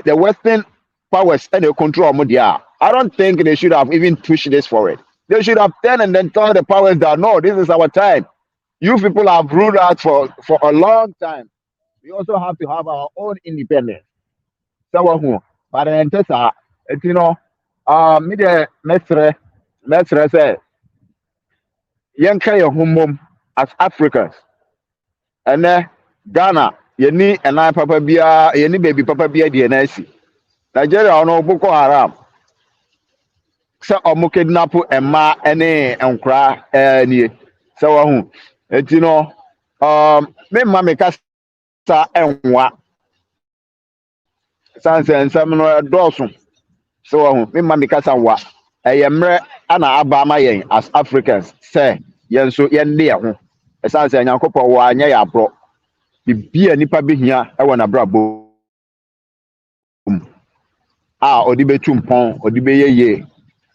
Speaker 11: the Western powers and they control media. I don't think they should have even pushed this forward. They should have turned and then told the powers that no, this is our time. You people have ruled us for a long time. We also have to have our own independence. So, but then you know, media mestre say, young your home as Africans, and then Ghana, you need and I papa bia, you need baby papa bia DNC. Nigeria no Boko Haram. So omo kidnap emma ene enkra ni. So you know, me mama ka sa enwa. Sanse nsem no dosun. So me mama ka sa wa. Eyemre ana aba ma yen as Africans say yen so yen de ho. Sanse Nyankopɔ wa anya ya bro. Bibia nipa behia e wona brabo. Odi betu mpon, odi beyeye.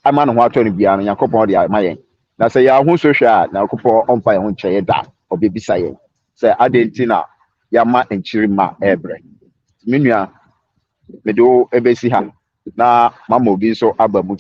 Speaker 11: Ama no ho atɔ no bia no Nyankopɔn de ama yen. Na sɛ ya ho so hwɛ a Nyankopɔn ɔmpa yɛn ho nkyɛe da obebisa yɛn. Sɛ adentina yama enchirima ebre. Minua me do ebesi ha na mama obi so aba mu.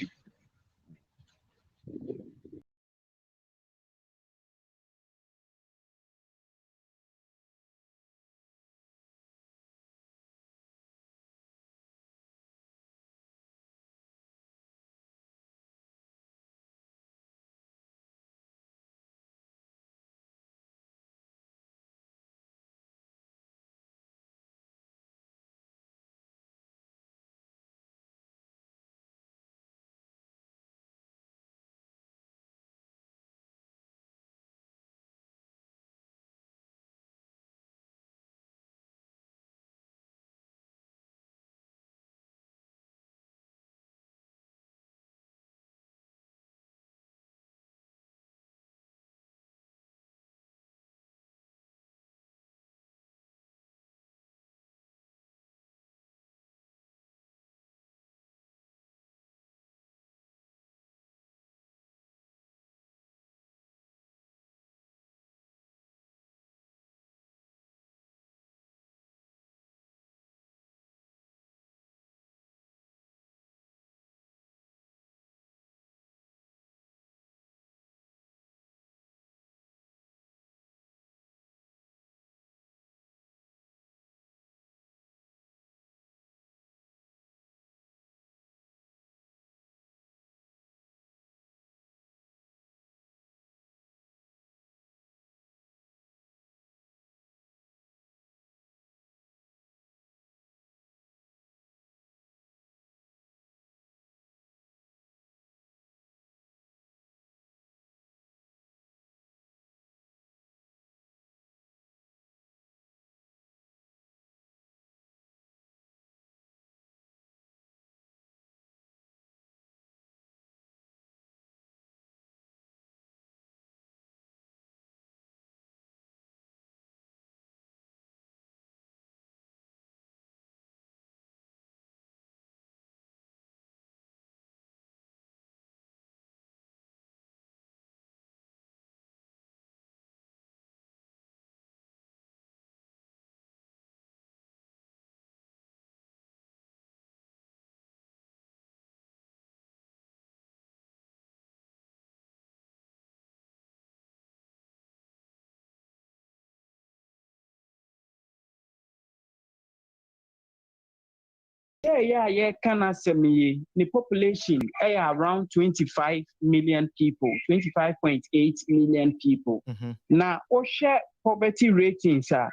Speaker 9: Yeah, can asemi the population around 25 million people, 25.8 million people. Now, OSHA poverty ratings are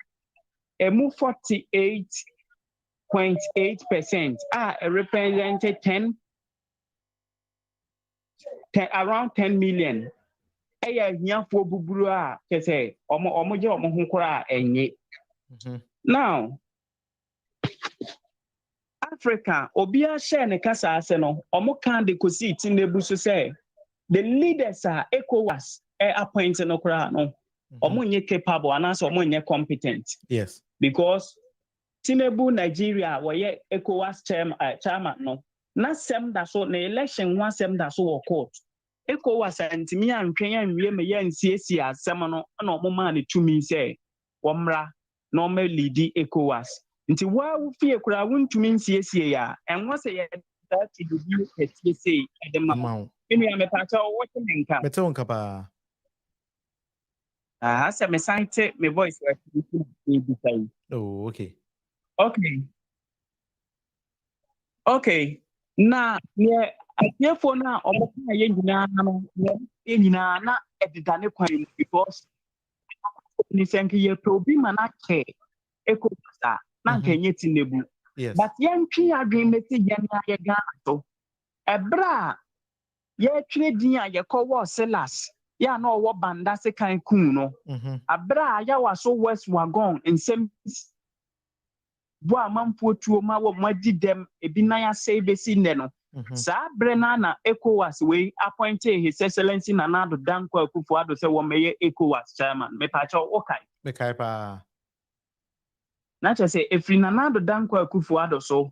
Speaker 9: 48.8% represented around 10 million. Now, Africa, Obia share ne kasa ase no, omo kan de kosi tinebu so say the leaders are ECOWAS appointed no kra no. Omunye capable and also omunye competent.
Speaker 1: Yes.
Speaker 9: Because Tinubu Nigeria were ECOWAS chairman no. Na sem da so na election one sem da so court. ECOWAS antimi antwen anwie me ya nsiesie asem no na omoma ne tumi say womra no me lead ECOWAS. Nti wa wo fie kura wontumi nsiesie ya enwo se ye that to do say at the mouth. Inu ya me pacha o what menka.
Speaker 1: Mete won kapa.
Speaker 9: Asa me site me voice wa be.
Speaker 1: Oh, okay.
Speaker 9: Okay. Na ye atefo na omoka ye nyina no ye nyina na edidane kwan because ni senke ye probi manake ECOWAS na nkenye Tinubu.
Speaker 1: Yes.
Speaker 9: But yentwi adwen meti yenya ye Ghana to ebra ye twe din a ye kowo Silas ya na owo banda se kan kun no abra ya waso West Wagon nsem bo amamfo tuo ma wo magi dem ebi na ya say besi nne no sa bre na ECOWAS we appointed His Excellency Nana Addo Dankwa Akufo-Addo say wo meye ECOWAS chairman me pa cha okay
Speaker 1: me kai pa
Speaker 9: na cha say efri Nana Addo Dankwa Akufo-Addo so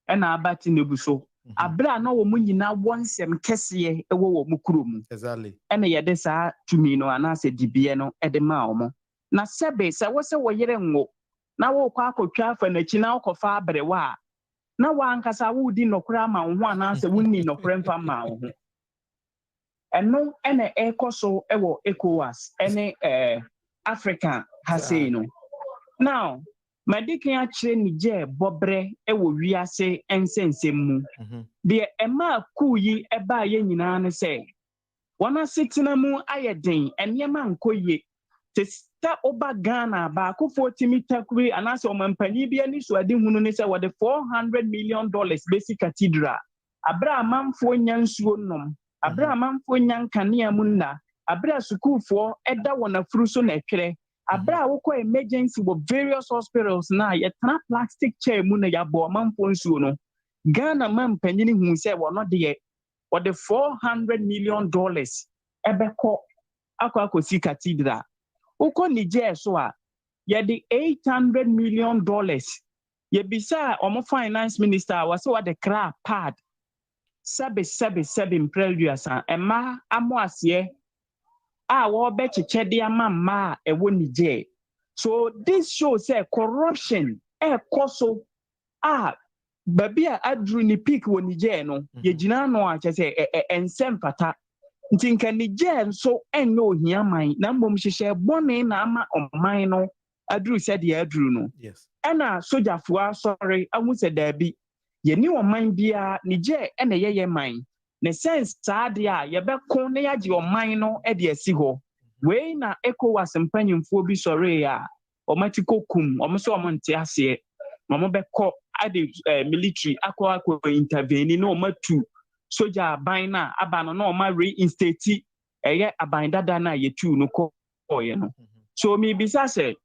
Speaker 9: e na aba Tinubu so abra na wo munyina wonsem kese e wo mu kurom
Speaker 1: exactly
Speaker 9: e na ye de sa tumi no ana se dibie no e de ma omo na sebe se wo se wo yere ngo na wo kwa akotwa afa na chi na okofa abrewa na wa nkasa wo di nokura ma wo ana se wonni nokura mfa ma wo eno ene ekoso ewo ECOWAS ene Africa hase no now Medikin akire Niger bobre ewo wiase ensensem mu de ema kuyi eba ye nyina ne se wona sitina mu ayeden enema nkoye te sta oba Ghana ba akofo timi takuri anase omampani bia ni so ade hunu ne se wode $400 million basic cathedral abra amamfo nyansuo nom abra amamfo nyankane amunna abra sukufo eda wona furu so na twere abra wokọ emergency wo various hospitals na ye tana plastic chair mu na ya bo amamfo nsuo no Ghana mampanyini hu se wono de wode $400 million ebekọ akwakosi cathedral uko Niger so a ye de $800 million ye bisa omo finance minister was what the crap pad seven preluasa ema amoasie a wo be chechede amamma e wo Niger. So this shows say corruption koso baby adru ni peak wo Niger no ye gina no a chese ensem fata ntinka Niger so enno hia man na mbom hyehyɛ bone na ama oman no adru said ye adru no
Speaker 1: yes
Speaker 9: ena sojafo asori ahu se dabi ye ni oman bia Niger ena ye man ne sense saade a ye be kon na yaji oman no e de asi ho we na ECOWAS mpanyimfo bi sori a omatiko kum omso omonte ase omo be ko ade military akwa intervene no omatu soja aban na abano na oma reinstate eye aban dada na yetu no ko oye no so mi bisa se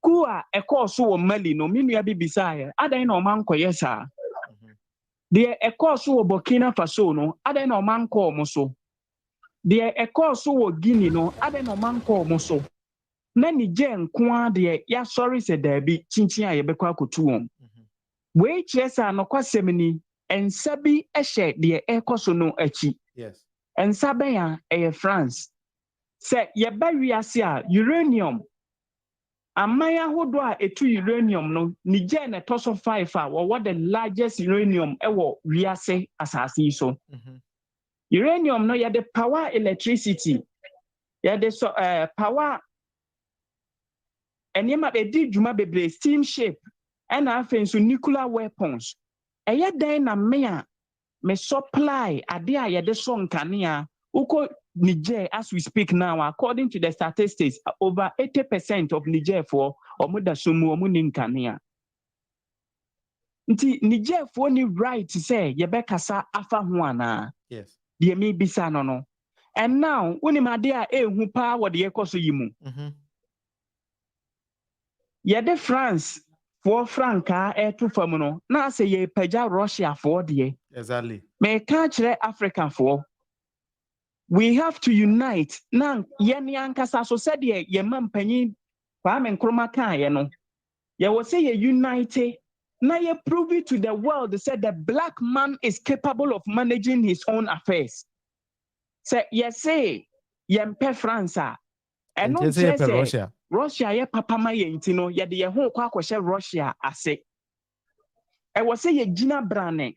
Speaker 9: kuwa ekoso wo Mali no minua bi bisa ye adan na oma nkoye sa de ekoso wo Burkina Faso no adan na oma nko omo so de ekoso wo Guinea no adan na oma nko omo so na Niger nko de ya sorry se dabi chinchin a ye bekwa akotu won we chesa no kwasemni ensabi ehye de ekoso no achi
Speaker 1: yes
Speaker 9: ensabe ya France se ye ba wiase a uranium amaya hodo a etu uranium no Niger na toso 5 a wo the largest uranium ewo wiase asase so uranium no ye the power electricity ye the power enema be di dwuma bebre steamship and afenso nuclear weapons eye den na me supply ade a ye de so nkania uko Niger as we speak now according to the statistics over 80% of Niger for omuda somu omuni nkania nti Niger for ni right say ye be kasa afa ho ana
Speaker 1: yes
Speaker 9: de me bisa no and now woni made a ehu pa wo de yekoso yimu ye de France for franca to fam no na say ye pagya Russia for de
Speaker 1: exactly
Speaker 9: me ka kire Africa for we have to unite. Now, yeni ankasa so said ye man penny Kwame Nkrumah kan no. Ye will say ye unite. Now ye prove it to the world. They said the black man is capable of managing his own affairs. Say ye say ye mpe France and not say Russia ye papa ma ye intino ye de ye ho kwa Russia ase. I was say ye Gina Brane.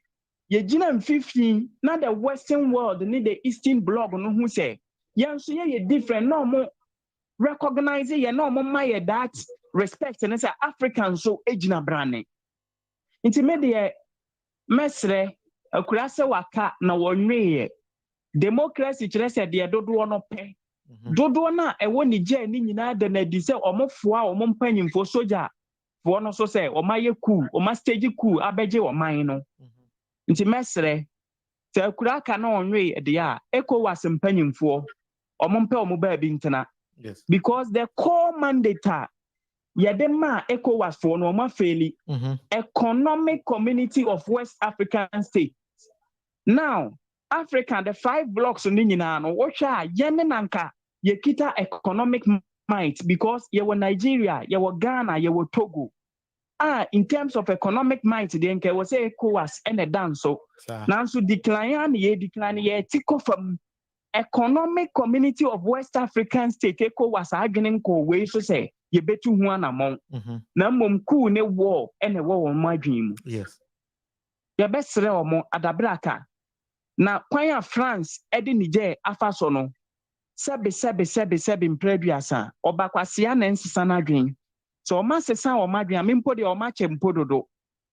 Speaker 9: Ye Gina M15, not the Western world, need the Eastern bloc no who say. Yan so ye different, no more recognize ye no more my that respect and say African so Gina Brane. Intimate mesre akurase waka na wonwe democracy kyerɛ sɛ de dodoɔ no pɛ dodoɔ na ɛwɔ Niger ni nyinaa de na di sɛ ɔmofoa ɔmo mpanyimfo soja foɔ no so sɛ ɔmayɛ coup ɔma stage coup abɛgye ɔman no nti mesre sɛ akura aka na ɔnwe de a ECOWAS mpanyimfo ɔmo mpɛ ɔmo baabi ntena because the core mandate Yadema ECOWAS for no fairly economic community of West African states. Now, Africa, the 5 blocks on Ninano, watch Yemenanka, Yekita economic might because you were Nigeria, you were Ghana, you were Togo. In terms of economic might, the Enke was ECOWAS and a dance. So now so decline ye tico from economic community of West African state ECOWAS again ko way so say. You bet you one among Namum ku ne war and a war on my dream.
Speaker 1: Yes.
Speaker 9: Your best realm adabraka. Now, Quaya France, Eddie Niger, Afasono, Sabi in Preduasa, or Bakwasian and Sisana dream. So, Master San or Madriam, Impodi or Machem Pododo.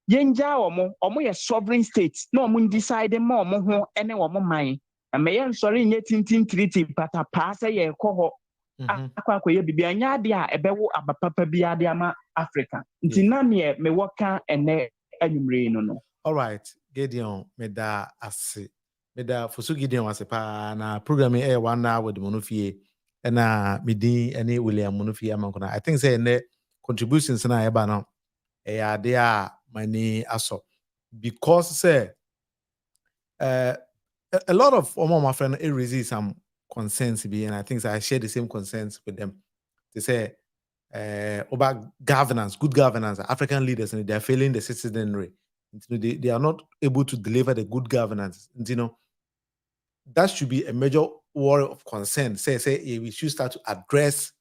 Speaker 9: Yenja or more a sovereign state, no moon decide more, any or more mine. And may I'm sorry, yet in treaty, but a pass a cohort. Akwa bibia dia ebewo abapapa bia dia ma Africa nti na me woka ene anumre no.
Speaker 1: All right, Gideon meda ase meda fosu Gideon ase pa na program e 1 hour with monofie na medin ene William monofie amankona. I think say ene contributions na eba no e ade a mani aso because say a lot of my friend raise some concerns be, and I think I share the same concerns with them. They say about governance, good governance, African leaders, and they are failing the citizenry. They are not able to deliver the good governance. And, that should be a major worry of concern. Say we should start to address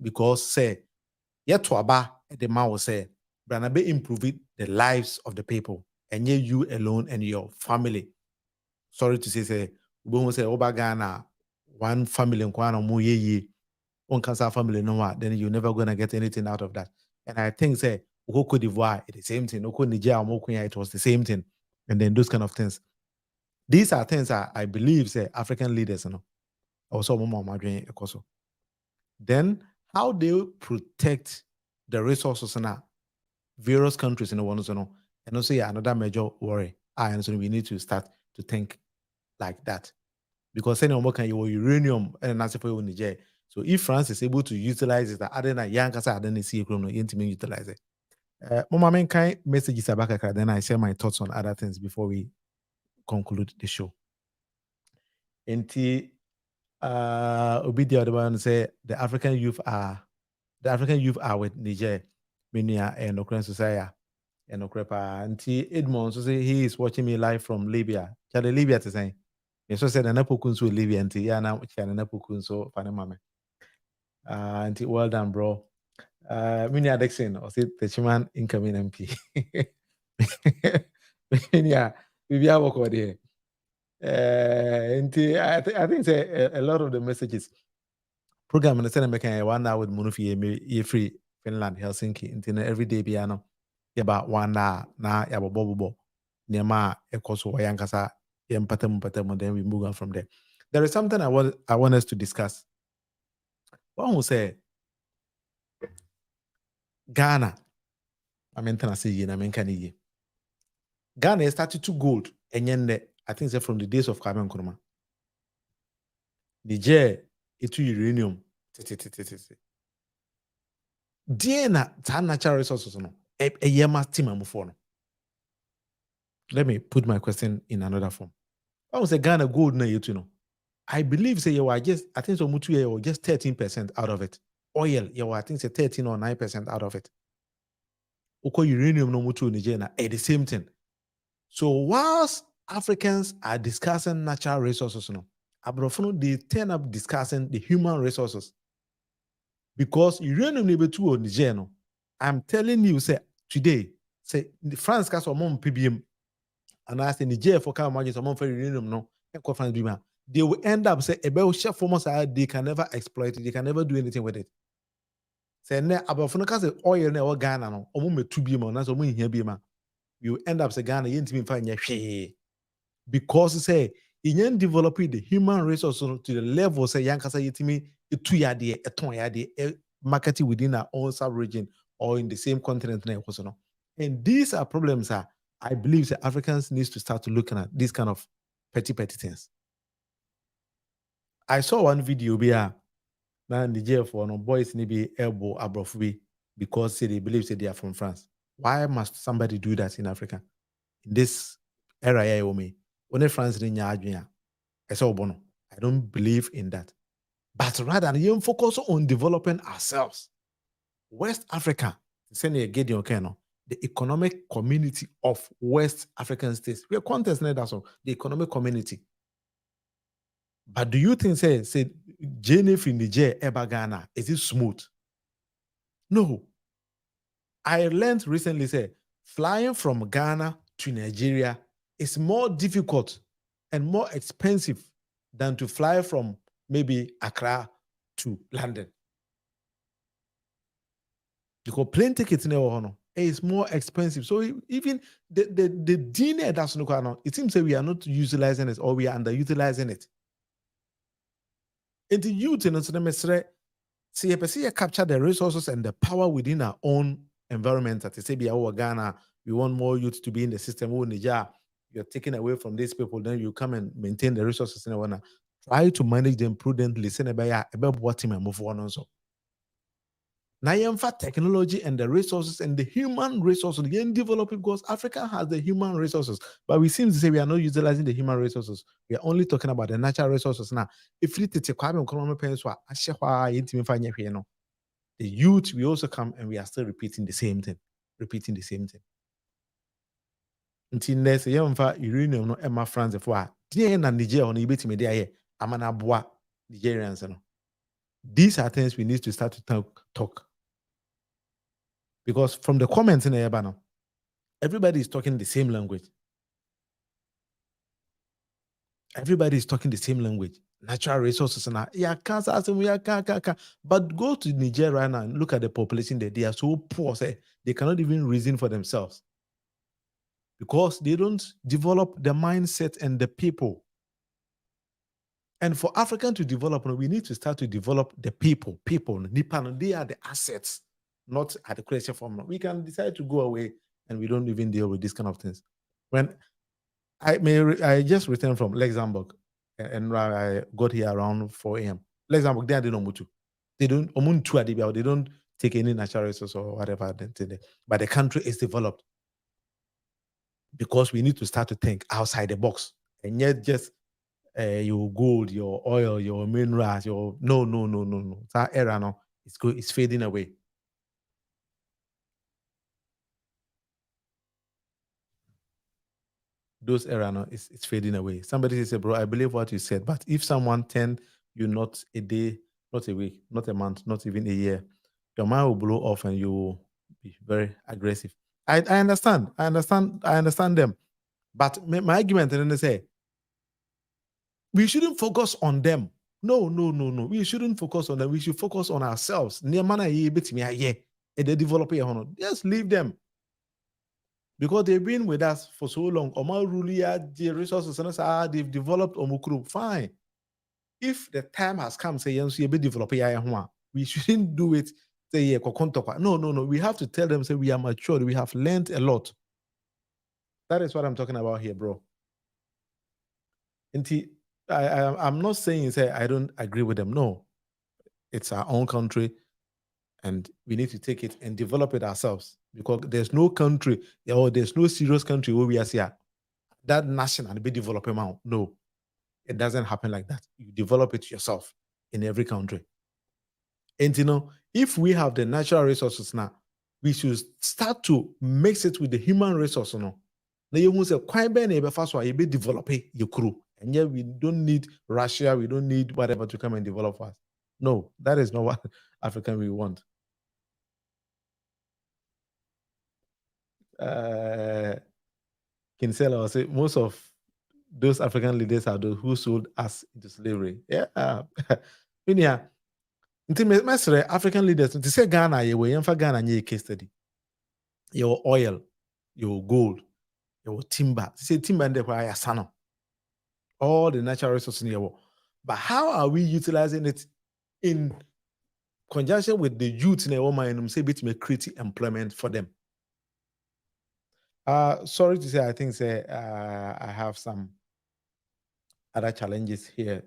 Speaker 1: because say yet to aba the man will say Branabe improve the lives of the people and you alone and your family. Sorry to say we say Oba Ghana, one family in Kwana Muye, one cancer family no, then you're never gonna get anything out of that. And I think say Cote d'Ivoire, it's the same thing. Niger, it was the same thing. And then those kind of things. These are things I believe say African leaders, also then how they protect the resources in various countries in the world, and also another major worry. And so we need to start to think like that. Because uranium and Niger. So if France is able to utilize it, other than Yankasa, I don't see utilize it. Mama, kind messages about then I share my thoughts on other things before we conclude the show. Enti Obidia the one say the African youth are with Niger, Minia and Ukraine society and Okrepa. Enti Edmond so say he is watching me live from Libya. Chale Libya to say. Yes, so said an apokun with Libya and now an apokun so Panama. And well done, bro. Minia Dixon or say the Chiman incoming MP. Minia, we have work over there. And I think say a lot of the messages program in the Senate making 1 hour with Munufi free Finland, Helsinki, into every day piano about 1 hour na yabo bobo Nema Ekoso Yankasa. Then we move on from there. There is something I want us to discuss. One will say Ghana. Ghana started to gold and I think from the days of Kwame Nkrumah. Niger itu uranium. Diena natural resources no. Let me put my question in another form. I would say Ghana gold na yetu no. I believe say you are just, I think so much you just 13% out of it. Oil, you are, I think say 13 or 9% out of it. Oko uranium no mutu Nigeria at the same thing. So whilst Africans are discussing natural resources, Abrofono they turn up discussing the human resources. Because uranium never too on Nigeria. I'm telling you, say today, say France has some PBM, and I say Nigeria for come imagine some for uranium no, they will end up say about chef formers they can never exploit it, they can never do anything with it. Say ne Abrofono can say oil ne or Ghana no, omo two BM na so mo here BM. You end up say Ghana you intimi find your because say in developing the human resources to the level say yankasa yitimi etu yade eton yade marketing within our own sub-region or in the same continent. And these are problems that I believe that Africans need to start to looking at these kind of petty things. I saw one video here now in the jail for no boys maybe elbow abrofubi because say they believe say they are from France. Why must somebody do that in Africa? In this era, when France I don't believe in that. But rather, you focus on developing ourselves. West Africa, the economic community of West African states. We are contesting that, so the economic community. But do you think, say Jennifer in Niger, Ghana, is it smooth? No. I learned recently, say, flying from Ghana to Nigeria is more difficult and more expensive than to fly from maybe Accra to London. Because plane tickets is more expensive. So even the dinner that's no, it seems that we are not utilizing it or we are underutilizing it. And the youth in the see capture the resources and the power within our own environment. At say Ghana, we want more youth to be in the system. You're taken away from these people, then you come and maintain the resources in the try to manage them prudently. About what team move on also. Now, technology and the resources and the human resources again developing because Africa has the human resources, but we seem to say we are not utilizing the human resources. We are only talking about the natural resources now. If we take the youth, we also come and we are still repeating the same thing. Until next year, uranium no Emma France for Nigeria on Nigerians. These are things we need to start to talk. Because from the comments in the Ebano, everybody is talking the same language. Natural resources but go to Nigeria right now and look at the population there. They are so poor, they cannot even reason for themselves. Because they don't develop the mindset and the people. And for African to develop, we need to start to develop the people. Nippon, they are the assets, not at the creation form. We can decide to go away and we don't even deal with these kind of things. When I just returned from Luxembourg and I got here around 4 a.m. Luxembourg, they are the Nomutu. They don't take any natural resources or whatever. But the country is developed. Because we need to start to think outside the box. And yet just your gold, your oil, your minerals, no. That era now, it's fading away. Those era now, it's fading away. Somebody says, bro, I believe what you said, but if someone tell you not a day, not a week, not a month, not even a year, your mind will blow off and you will be very aggressive. I understand them. But my argument then they say, we shouldn't focus on them. No. We shouldn't focus on them. We should focus on ourselves. Just leave them. Because they've been with us for so long. The resources they've developed fine. If the time has come, say we shouldn't do it. Say no. We have to tell them, say we are matured. We have learned a lot. That is what I'm talking about here, bro. I'm not saying say I don't agree with them. No, it's our own country, and we need to take it and develop it ourselves. Because there's no country or there's no serious country where we are here that national be developing now. No, It doesn't happen like that. You develop it yourself in every country. And if we have the natural resources now, we should start to mix it with the human resource. Now you must say, "Quite be first one, you be develop your crew." And yet we don't need Russia, we don't need whatever to come and develop us. No, that is not what African we want. Kinsella will say most of those African leaders are those who sold us into slavery. Yeah. African leaders, to say Ghana, you will Ghana a case study. Your oil, your gold, your timber. Say timber and the sano. All the natural resources in your. But how are we utilizing it in conjunction with the youth in our mind? Say bit may create employment for them. Sorry to say, I think I have some other challenges here.